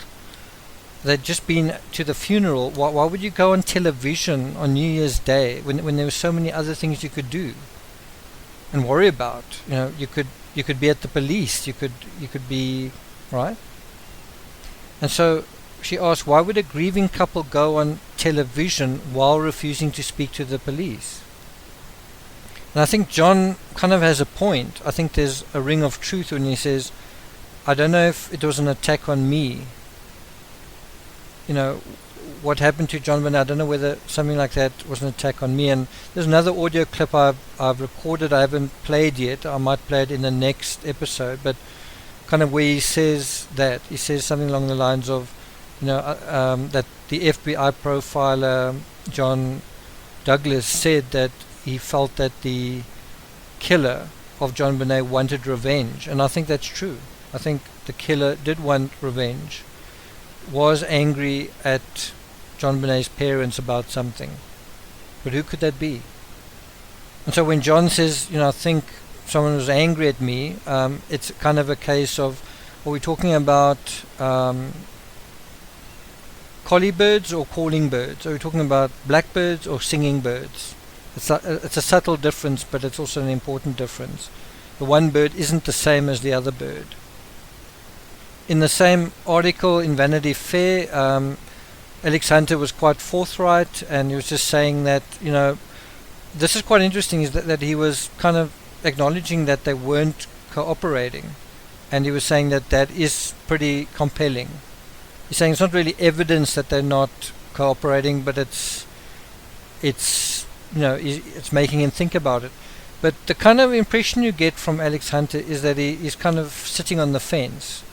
They'd just been to the funeral. Why would you go on television on New Year's Day when there were so many other things you could do and worry about? You could be at the police. You could be right. And so she asked, why would a grieving couple go on television while refusing to speak to the police? And I think John kind of has a point. I think there's a ring of truth when he says, I don't know if it was an attack on me. What happened to John Bonet, I don't know whether something like that was an attack on me. And there's another audio clip I've recorded, I haven't played yet. I might play it in the next episode, but kind of where he says something along the lines of, that the FBI profiler John Douglas said that he felt that the killer of John Bonet wanted revenge, and I think that's true. I think the killer did want revenge, was angry at John Bonet's parents about something, but who could that be? And so when John says, I think someone was angry at me, it's kind of a case of, are we talking about collie birds or calling birds? Are we talking about blackbirds or singing birds? It's a subtle difference, but it's also an important difference. The one bird isn't the same as the other bird. In the same article in Vanity Fair, Alex Hunter was quite forthright, and he was just saying that, this is quite interesting, is that he was kind of acknowledging that they weren't cooperating, and he was saying that is pretty compelling. He's saying it's not really evidence that they're not cooperating, but it's making him think about it. But the kind of impression you get from Alex Hunter is that he's kind of sitting on the fence.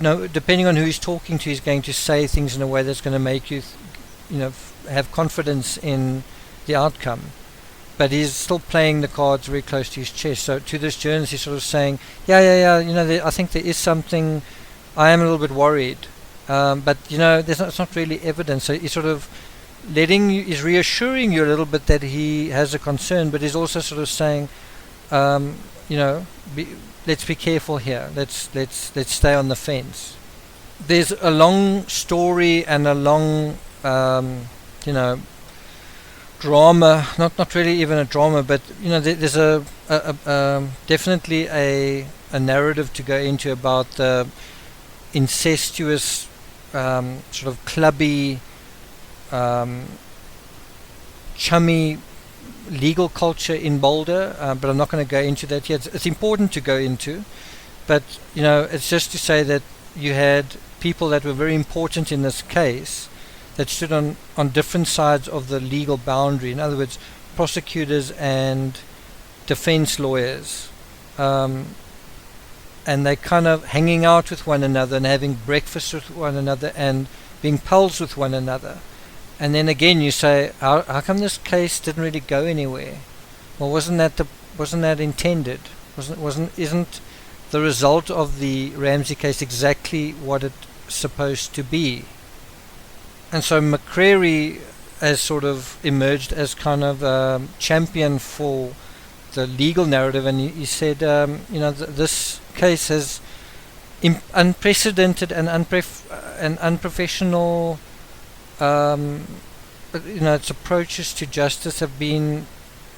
Depending on who he's talking to, he's going to say things in a way that's going to make you, have confidence in the outcome. But he's still playing the cards very close to his chest. So to this journalist, he's sort of saying, I think there is something. I am a little bit worried, but it's not really evidence. So he's sort of he's reassuring you a little bit that he has a concern, but he's also sort of saying, let's be careful here. Let's stay on the fence. There's a long story and a long, drama. Not really even a drama, but there's a definitely a narrative to go into about the incestuous, sort of clubby, chummy legal culture in Boulder, but I'm not going to go into that yet. It's important to go into, but it's just to say that you had people that were very important in this case that stood on different sides of the legal boundary. In other words, prosecutors and defense lawyers, and they kind of hanging out with one another and having breakfast with one another and being pals with one another. And then again, you say, how come this case didn't really go anywhere? Well, wasn't that intended? Isn't the result of the Ramsey case exactly what it's supposed to be? And so McCreary has sort of emerged as kind of a champion for the legal narrative, and he said, this case has unprecedented and unprofessional. Its approaches to justice have been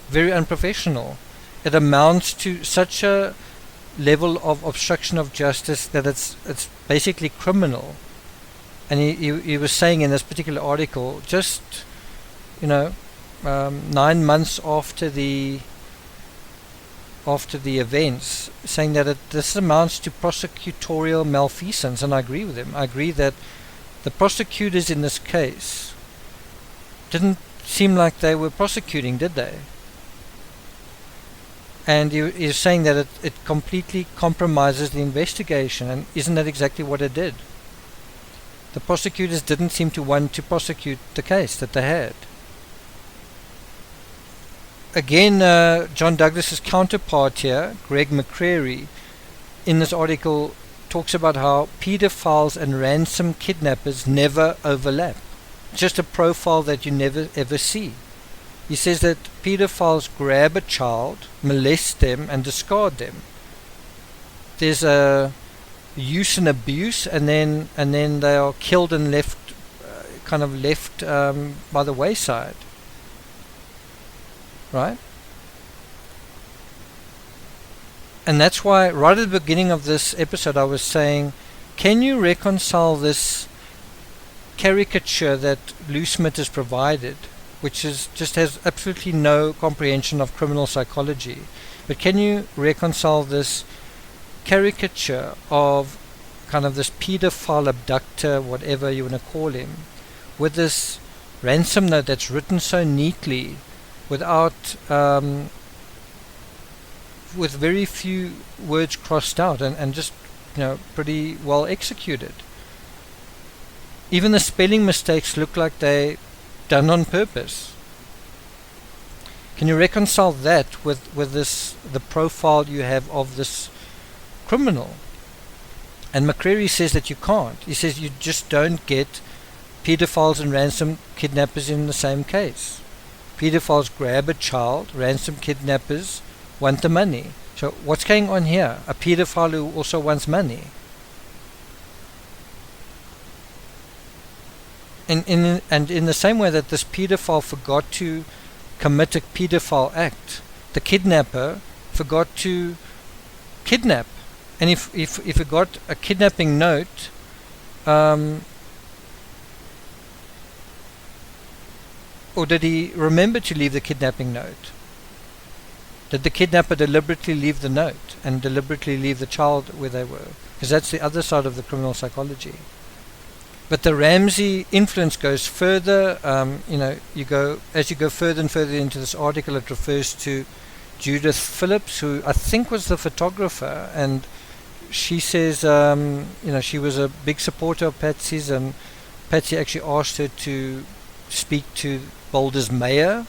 very unprofessional. It amounts to such a level of obstruction of justice that it's basically criminal. And he was saying in this particular article, just 9 months after the events, saying that this amounts to prosecutorial malfeasance, and I agree with him. I agree that the prosecutors in this case didn't seem like they were prosecuting, did they? And he is saying that it completely compromises the investigation, and isn't that exactly what it did? The prosecutors didn't seem to want to prosecute the case that they had. Again, John Douglas's counterpart here, Greg McCreary, in this article talks about how pedophiles and ransom kidnappers never overlap. Just a profile that you never ever see. He says that pedophiles grab a child, molest them, and discard them. There's a use and abuse, and then they are killed and left by the wayside. Right? And that's why right at the beginning of this episode I was saying, can you reconcile this caricature that Lou Smith has provided, which just has absolutely no comprehension of criminal psychology, but can you reconcile this caricature of kind of this pedophile abductor, whatever you want to call him, with this ransom note that's written so neatly, without with very few words crossed out, and just pretty well executed. Even the spelling mistakes look like they done on purpose. Can you reconcile that with the profile you have of this criminal? And McCreary says that you can't. He says you just don't get pedophiles and ransom kidnappers in the same case. Pedophiles grab a child, ransom kidnappers want the money. So what's going on here? A pedophile who also wants money. And in the same way that this pedophile forgot to commit a pedophile act, the kidnapper forgot to kidnap. And if he got a kidnapping note, or did he remember to leave the kidnapping note? Did the kidnapper deliberately leave the note and deliberately leave the child where they were? Because that's the other side of the criminal psychology. But the Ramsey influence goes further. You go further and further into this article. It refers to Judith Phillips, who I think was the photographer, and she says, she was a big supporter of Patsy's, and Patsy actually asked her to speak to Boulder's mayor,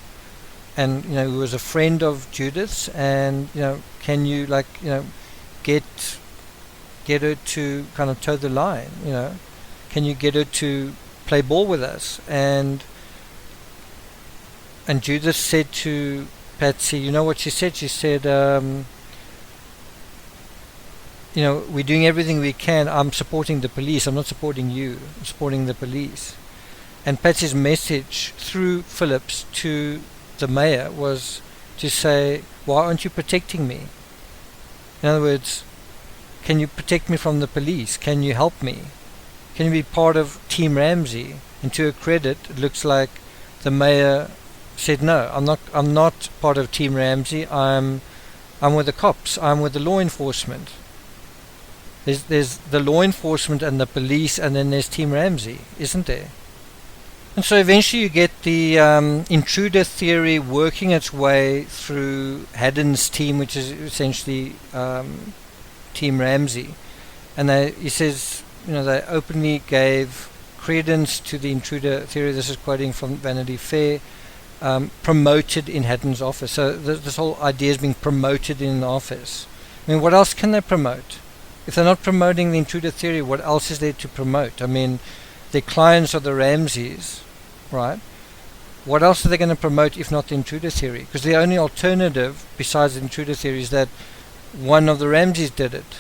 and who was a friend of Judith's, and can you get her to kind of toe the line, can you get her to play ball with us? And Judith said to Patsy, you know what she said? She said, we're doing everything we can. I'm supporting the police. I'm not supporting you. I'm supporting the police. And Patsy's message through Phillips to the mayor was to say, why aren't you protecting me? In other words, can you protect me from the police? Can you help me? Can you be part of Team Ramsey? And to her credit, it looks like the mayor said, no, I'm not part of Team Ramsey. I'm with the cops. I'm with the law enforcement. There's the law enforcement and the police, and then there's Team Ramsey, isn't there? And so eventually you get the Intruder Theory working its way through Haddon's team, which is essentially Team Ramsey. And he says, they openly gave credence to the Intruder Theory. This is quoting from Vanity Fair. Promoted in Haddon's office. So this whole idea is being promoted in the office. I mean, what else can they promote? If they're not promoting the Intruder Theory, what else is there to promote? I mean, their clients are the Ramseys, right? What else are they going to promote if not the Intruder Theory? Because the only alternative besides the Intruder Theory is that one of the Ramseys did it.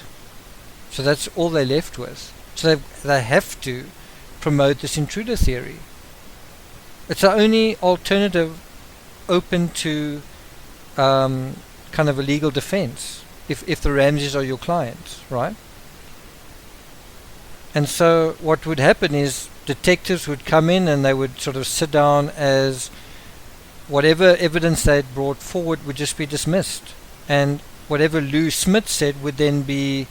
So that's all they're left with. So they have to promote this Intruder Theory. It's the only alternative open to kind of a legal defense if the Ramseys are your clients, right? And so what would happen is detectives would come in and they would sort of sit down as whatever evidence they'd brought forward would just be dismissed, and whatever Lou Smith said would then be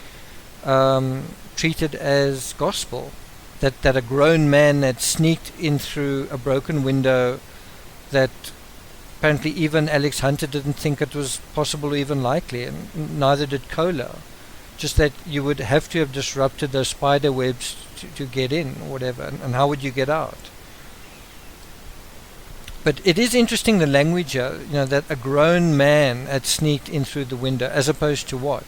treated as gospel. That a grown man had sneaked in through a broken window, that apparently even Alex Hunter didn't think it was possible or even likely, and neither did Kohler. Just that you would have to have disrupted those spider webs to get in or whatever, and how would you get out? But it is interesting, the language here, that a grown man had sneaked in through the window, as opposed to what?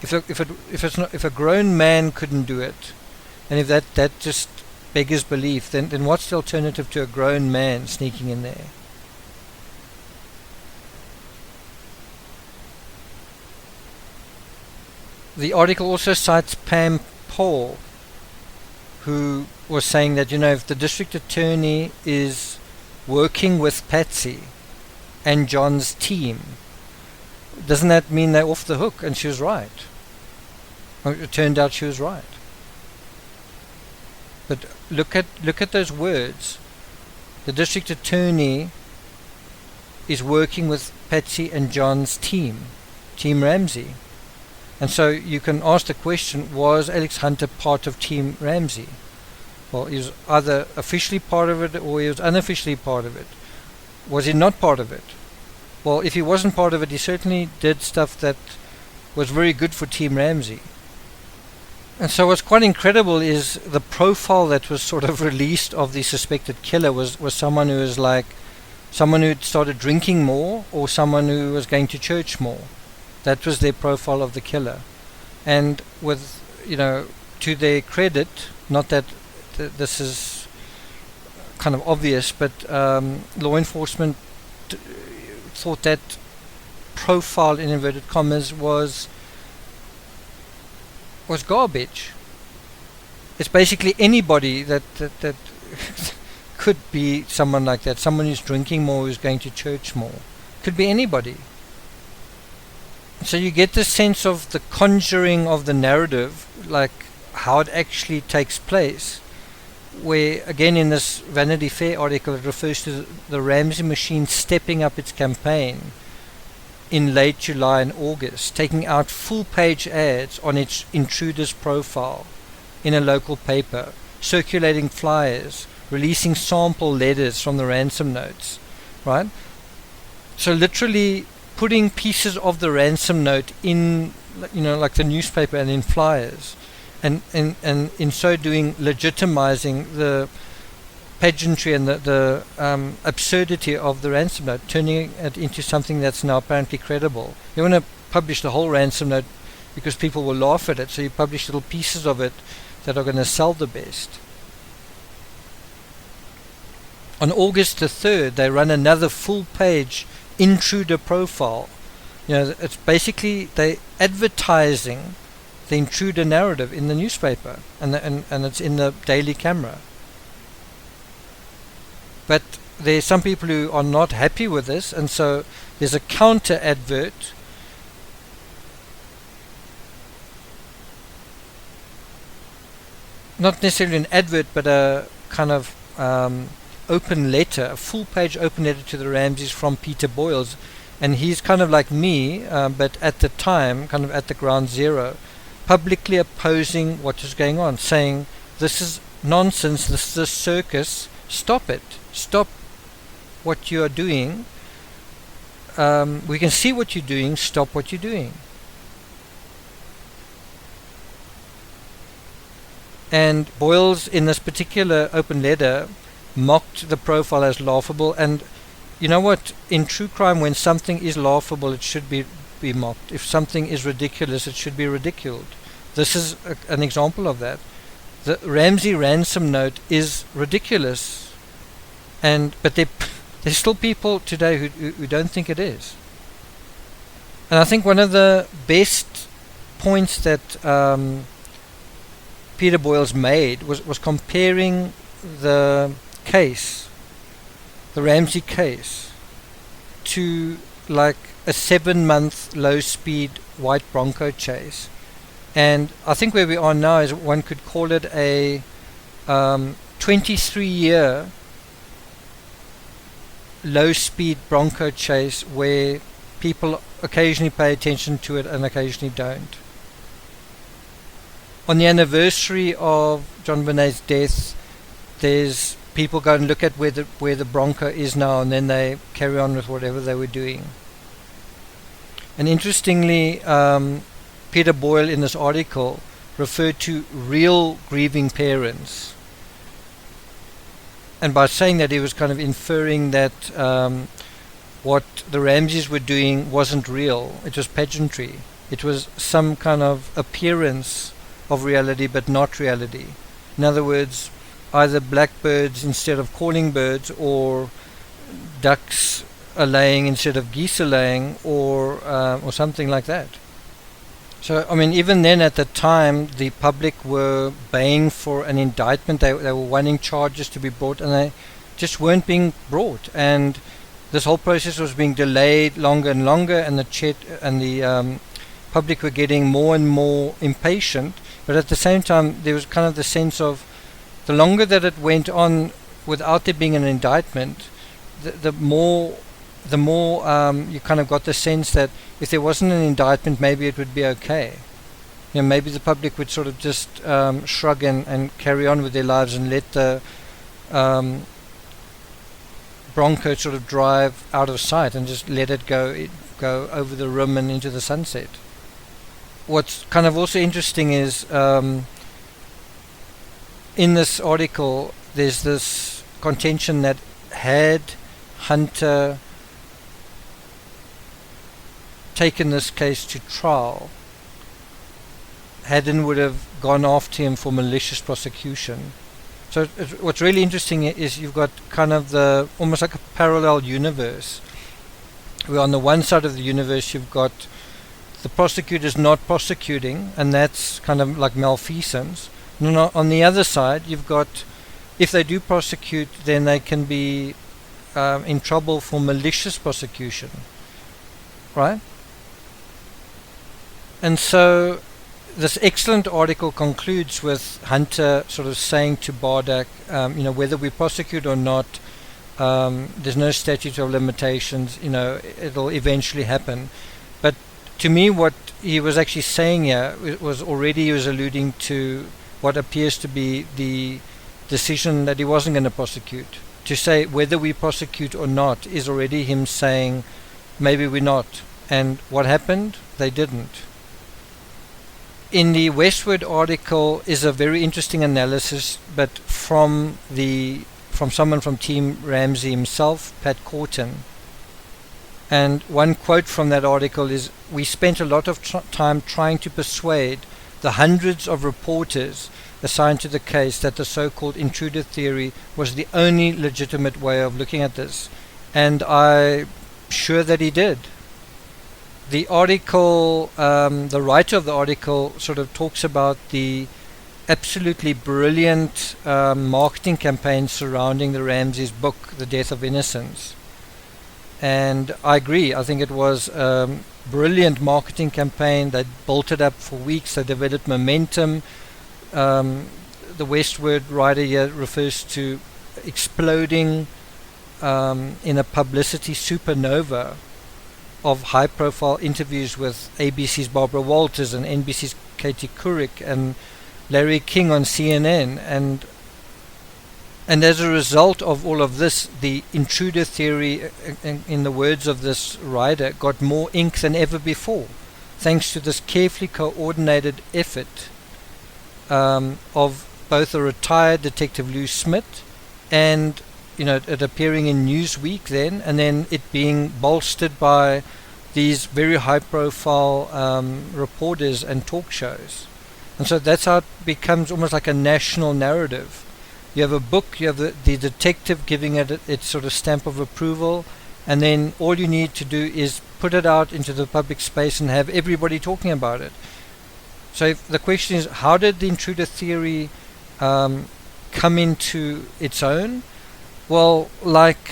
If a grown man couldn't do it, and if that just beggars belief, then what's the alternative to a grown man sneaking in there? The article also cites Pam Paul, who was saying that, if the district attorney is working with Patsy and John's team, doesn't that mean they're off the hook? And she was right. It turned out she was right. But look at those words. The district attorney is working with Patsy and John's team, Team Ramsey. And so you can ask the question, was Alex Hunter part of Team Ramsey? Well, he was either officially part of it or he was unofficially part of it. Was he not part of it? Well, if he wasn't part of it, he certainly did stuff that was very good for Team Ramsey. And so what's quite incredible is the profile that was sort of released of the suspected killer was someone who was like someone who'd started drinking more or someone who was going to church more. That was their profile of the killer. And with, to their credit, not that this is kind of obvious, but law enforcement thought that profile, in inverted commas, was garbage. It's basically anybody that could be someone like that, someone who's drinking more, who's going to church more. Could be anybody. So you get the sense of the conjuring of the narrative, like how it actually takes place, where again in this Vanity Fair article it refers to the Ramsey machine stepping up its campaign in late July and August, taking out full-page ads on its intruder's profile in a local paper, circulating flyers, releasing sample letters from the ransom notes, right? So literally putting pieces of the ransom note in, like the newspaper and in flyers, and in so doing legitimizing the pageantry and the absurdity of the ransom note, turning it into something that's now apparently credible. You want to publish the whole ransom note because people will laugh at it, so you publish little pieces of it that are going to sell the best. On August the 3rd, they run another full-page intruder profile. It's basically they advertising the intruder narrative in the newspaper, and it's in the Daily Camera. But there's some people who are not happy with this, and so there's a counter advert not necessarily an advert, but a kind of open letter, a full-page open letter to the Ramseys from Peter Boyles, and he's kind of like me, but at the time, kind of at the ground zero, publicly opposing what is going on, saying this is nonsense, this is a circus, stop it, stop what you are doing, we can see what you're doing, stop what you're doing. And Boyles, in this particular open letter, mocked the profile as laughable. And you know what? In true crime, when something is laughable, it should be mocked. If something is ridiculous, it should be ridiculed. This is an example of that. The Ramsey ransom note is ridiculous, but there's still people today who don't think it is. And I think one of the best points that Peter Boyles made was comparing the case, the Ramsey case, to like a 7-month low-speed white Bronco chase. And I think where we are now is one could call it a 23-year low-speed Bronco chase where people occasionally pay attention to it and occasionally don't. On the anniversary of John Bonet's death, there's people go and look at where the Bronco is now, and then they carry on with whatever they were doing. And interestingly, Peter Boyle in this article referred to real grieving parents, and by saying that he was kind of inferring that what the Ramseys were doing wasn't real, it was pageantry, it was some kind of appearance of reality but not reality. In other words, either blackbirds instead of calling birds, or ducks are laying instead of geese are laying, or something like that. So, I mean, even then at the time, the public were baying for an indictment. They were wanting charges to be brought, and they just weren't being brought. And this whole process was being delayed longer and longer, and the public were getting more and more impatient. But at the same time, there was kind of the sense of the longer that it went on without there being an indictment, the more you kind of got the sense that if there wasn't an indictment, maybe it would be okay. Maybe the public would sort of just shrug and carry on with their lives and let the Bronco sort of drive out of sight and just let it go over the rim and into the sunset. what's kind of also interesting is in this article there's this contention that had Hunter taken this case to trial, Haddon would have gone after him for malicious prosecution. So what's really interesting is you've got kind of the almost like a parallel universe, where on the one side of the universe you've got the prosecutors not prosecuting, and that's kind of like malfeasance. And on the other side you've got, if they do prosecute, then they can be in trouble for malicious prosecution, right? And so this excellent article concludes with Hunter sort of saying to Bardak, whether we prosecute or not, there's no statute of limitations, it'll eventually happen. But to me, what he was actually saying here was already, he was alluding to what appears to be the decision that he wasn't going to prosecute. To say whether we prosecute or not is already him saying maybe we're not. And what happened? They didn't. In the Westward article is a very interesting analysis, but from someone from Team Ramsey himself, Pat Corton. And one quote from that article is, "We spent a lot of time trying to persuade the hundreds of reporters assigned to the case that the so-called Intruder Theory was the only legitimate way of looking at this." And I'm sure that he did. The article, the writer of the article sort of talks about the absolutely brilliant marketing campaign surrounding the Ramsey's book, The Death of Innocence. And I agree, I think it was a brilliant marketing campaign. They built it up for weeks, they developed momentum. The Westward writer here refers to exploding in a publicity supernova of high-profile interviews with ABC's Barbara Walters and NBC's Katie Couric and Larry King on CNN, and as a result of all of this, the Intruder Theory, in the words of this writer, got more ink than ever before, thanks to this carefully coordinated effort of both a retired detective Lou Smith and it appearing in Newsweek then, and then it being bolstered by these very high-profile reporters and talk shows. And so that's how it becomes almost like a national narrative. You have a book, you have the detective giving it its sort of stamp of approval, and then all you need to do is put it out into the public space and have everybody talking about it. So if the question is, how did the Intruder Theory come into its own? Well, like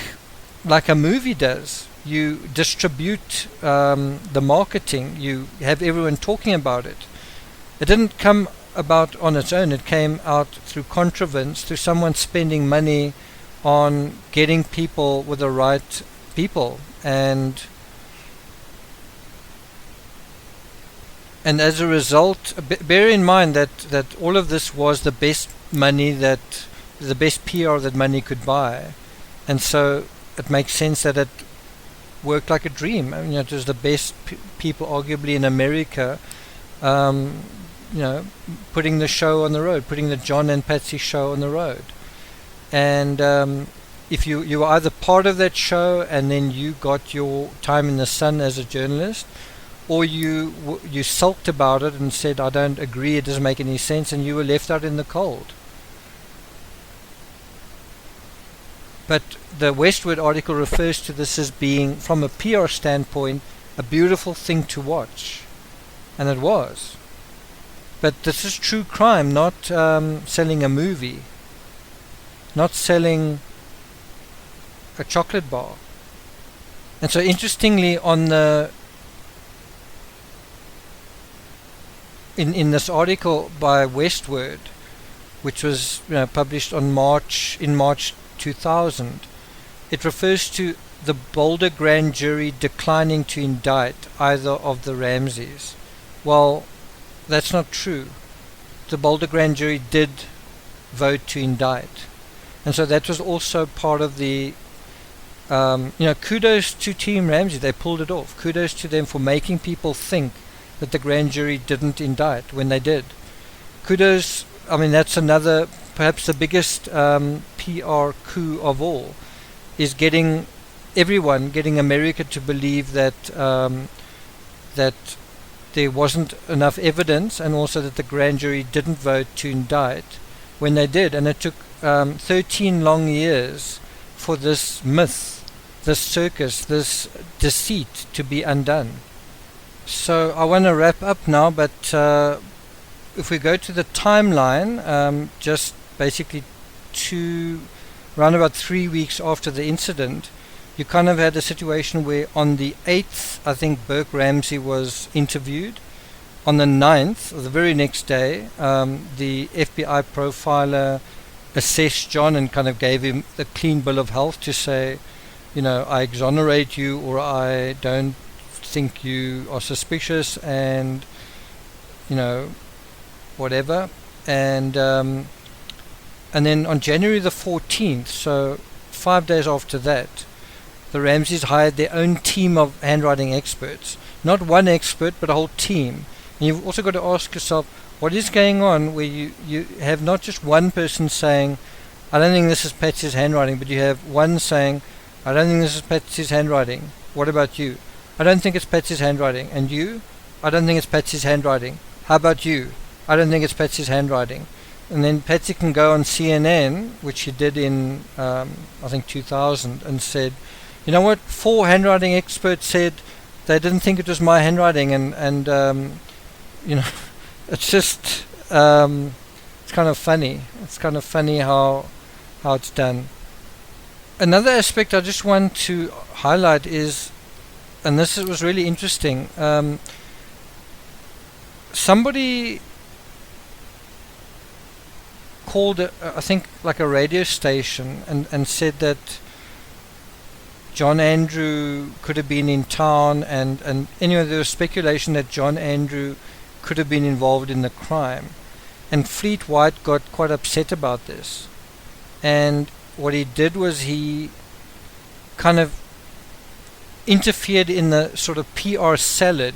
a movie does. You distribute the marketing. You have everyone talking about it. It didn't come about on its own. It came out through contrivance, through someone spending money on getting people with the right people. And as a result, bear in mind that all of this was the best money the best PR that money could buy, and so it makes sense that it worked like a dream. I mean, it was the best people, arguably in America, putting the show on the road, putting the John and Patsy show on the road, and if you were either part of that show and then you got your time in the sun as a journalist, or you sulked about it and said, "I don't agree, it doesn't make any sense," and you were left out in the cold. But the Westward article refers to this as being, from a PR standpoint, a beautiful thing to watch. And it was. But this is true crime, not selling a movie, not selling a chocolate bar. And so interestingly, in this article by Westward, which was published in March 2000, it refers to the Boulder grand jury declining to indict either of the Ramseys. Well, that's not true. The Boulder grand jury did vote to indict, and so that was also part of the kudos to Team Ramsey. They pulled it off. Kudos to them for making people think that the grand jury didn't indict when they did. Kudos. I mean, that's another, perhaps the biggest PR coup of all, is getting America to believe that that there wasn't enough evidence, and also that the grand jury didn't vote to indict when they did. And it took 13 long years for this myth, this circus, this deceit to be undone. So I want to wrap up now, but if we go to the timeline, just basically around about 3 weeks after the incident, you kind of had a situation where on the 8th, I think Burke Ramsey was interviewed. On the 9th, or the very next day, the FBI profiler assessed John and kind of gave him the clean bill of health to say, I exonerate you, or I don't think you are suspicious, and whatever. And then on January the 14th, so 5 days after that, the Ramseys hired their own team of handwriting experts. Not one expert, but a whole team. And you've also got to ask yourself, what is going on where you have not just one person saying, I don't think this is Patsy's handwriting, but you have one saying, I don't think this is Patsy's handwriting. What about you? I don't think it's Patsy's handwriting. And you? I don't think it's Patsy's handwriting. How about you? I don't think it's Patsy's handwriting. And then Patsy can go on CNN, which he did in, I think 2000, and said, you know what, 4 handwriting experts said they didn't think it was my handwriting, and it's just, it's kind of funny. It's kind of funny how it's done. Another aspect I just want to highlight is, and this was really interesting, somebody called, I think, like a radio station, and said that John Andrew could have been in town, and anyway, there was speculation that John Andrew could have been involved in the crime. And Fleet White got quite upset about this. And what he did was he kind of interfered in the sort of PR salad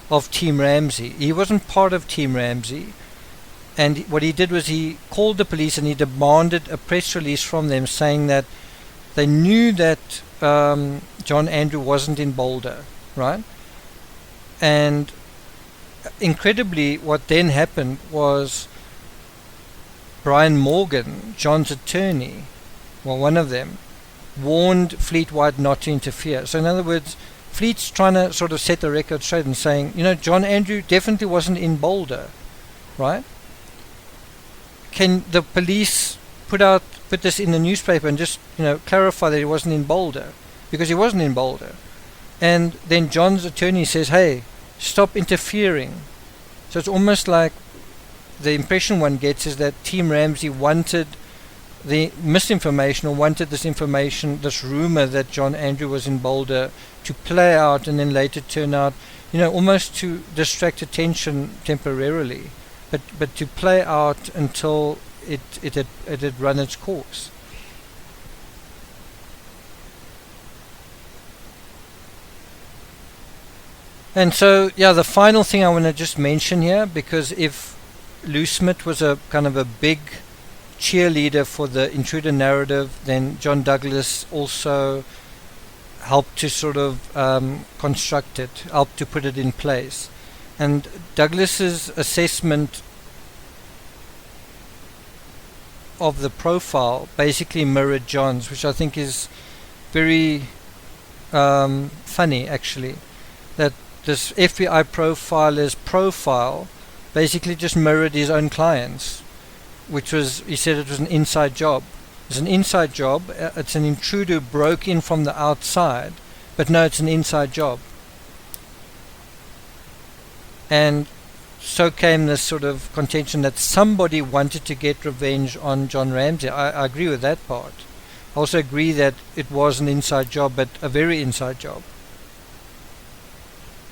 of Team Ramsey. He wasn't part of Team Ramsey. And what he did was he called the police and he demanded a press release from them saying that they knew that John Andrew wasn't in Boulder, right? And incredibly, what then happened was Brian Morgan, John's attorney, well, one of them, warned Fleet White not to interfere. So in other words, Fleet's trying to sort of set the record straight and saying, John Andrew definitely wasn't in Boulder, right? Can the police put this in the newspaper and just clarify that he wasn't in Boulder, because he wasn't in Boulder? And then John's attorney says, hey, stop interfering. So it's almost like the impression one gets is that Team Ramsey wanted the misinformation, or wanted this information, this rumor that John Andrew was in Boulder, to play out and then later turn out, almost to distract attention temporarily, but to play out until it had run its course. And so, the final thing I want to just mention here, because if Lou Smith was a kind of a big cheerleader for the intruder narrative, then John Douglas also helped to sort of construct it, helped to put it in place. And Douglas's assessment of the profile basically mirrored John's, which I think is very funny, actually, that this FBI profiler's profile basically just mirrored his own clients, which was, he said it was an inside job. It's an inside job. It's an intruder broke in from the outside, but no, it's an inside job. And so came this sort of contention that somebody wanted to get revenge on John Ramsey. I agree with that part. I also agree that it was an inside job, but a very inside job.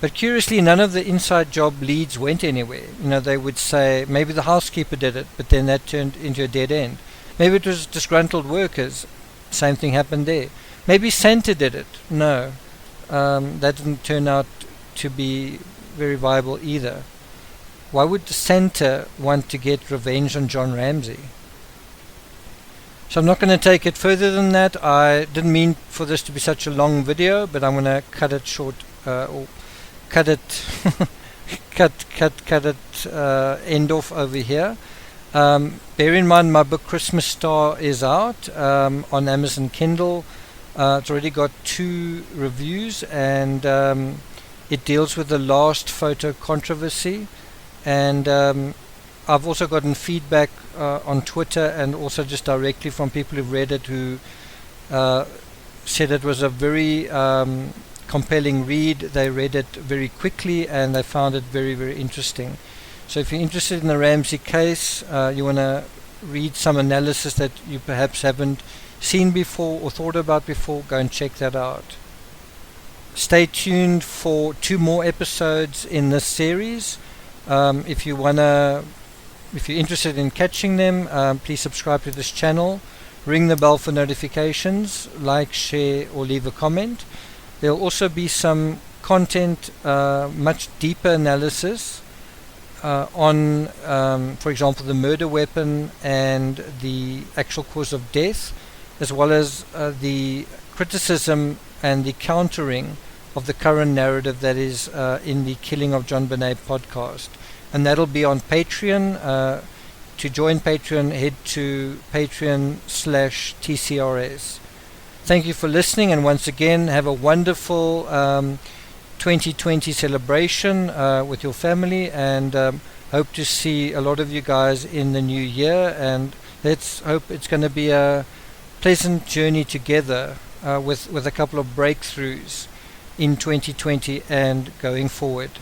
But curiously, none of the inside job leads went anywhere. They would say maybe the housekeeper did it, but then that turned into a dead end. Maybe it was disgruntled workers. Same thing happened there. Maybe Santa did it. No, that didn't turn out to be very viable either. Why would Santa want to get revenge on John Ramsey? So I'm not going to take it further than that. I didn't mean for this to be such a long video, but I'm going to cut it short, or cut it end off over here. Bear in mind my book Christmas Star is out on Amazon Kindle. It's already got 2 reviews, and it deals with the last photo controversy. And I've also gotten feedback on Twitter and also just directly from people who've read it, who said it was a very compelling read. They read it very quickly and they found it very, very interesting. So if you're interested in the Ramsey case, you want to read some analysis that you perhaps haven't seen before or thought about before, go and check that out. Stay tuned for 2 more episodes in this series. If you're interested in catching them, please subscribe to this channel, ring the bell for notifications, like, share, or leave a comment. There'll also be some content, much deeper analysis on, for example, the murder weapon and the actual cause of death, as well as the criticism and the countering of the current narrative that is in the Killing of John Bonet podcast. And that'll be on Patreon. To join Patreon, head to patreon.com/TCRS. Thank you for listening, and once again, have a wonderful 2020 celebration with your family, and hope to see a lot of you guys in the new year, and let's hope it's going to be a pleasant journey together with a couple of breakthroughs in 2020 and going forward.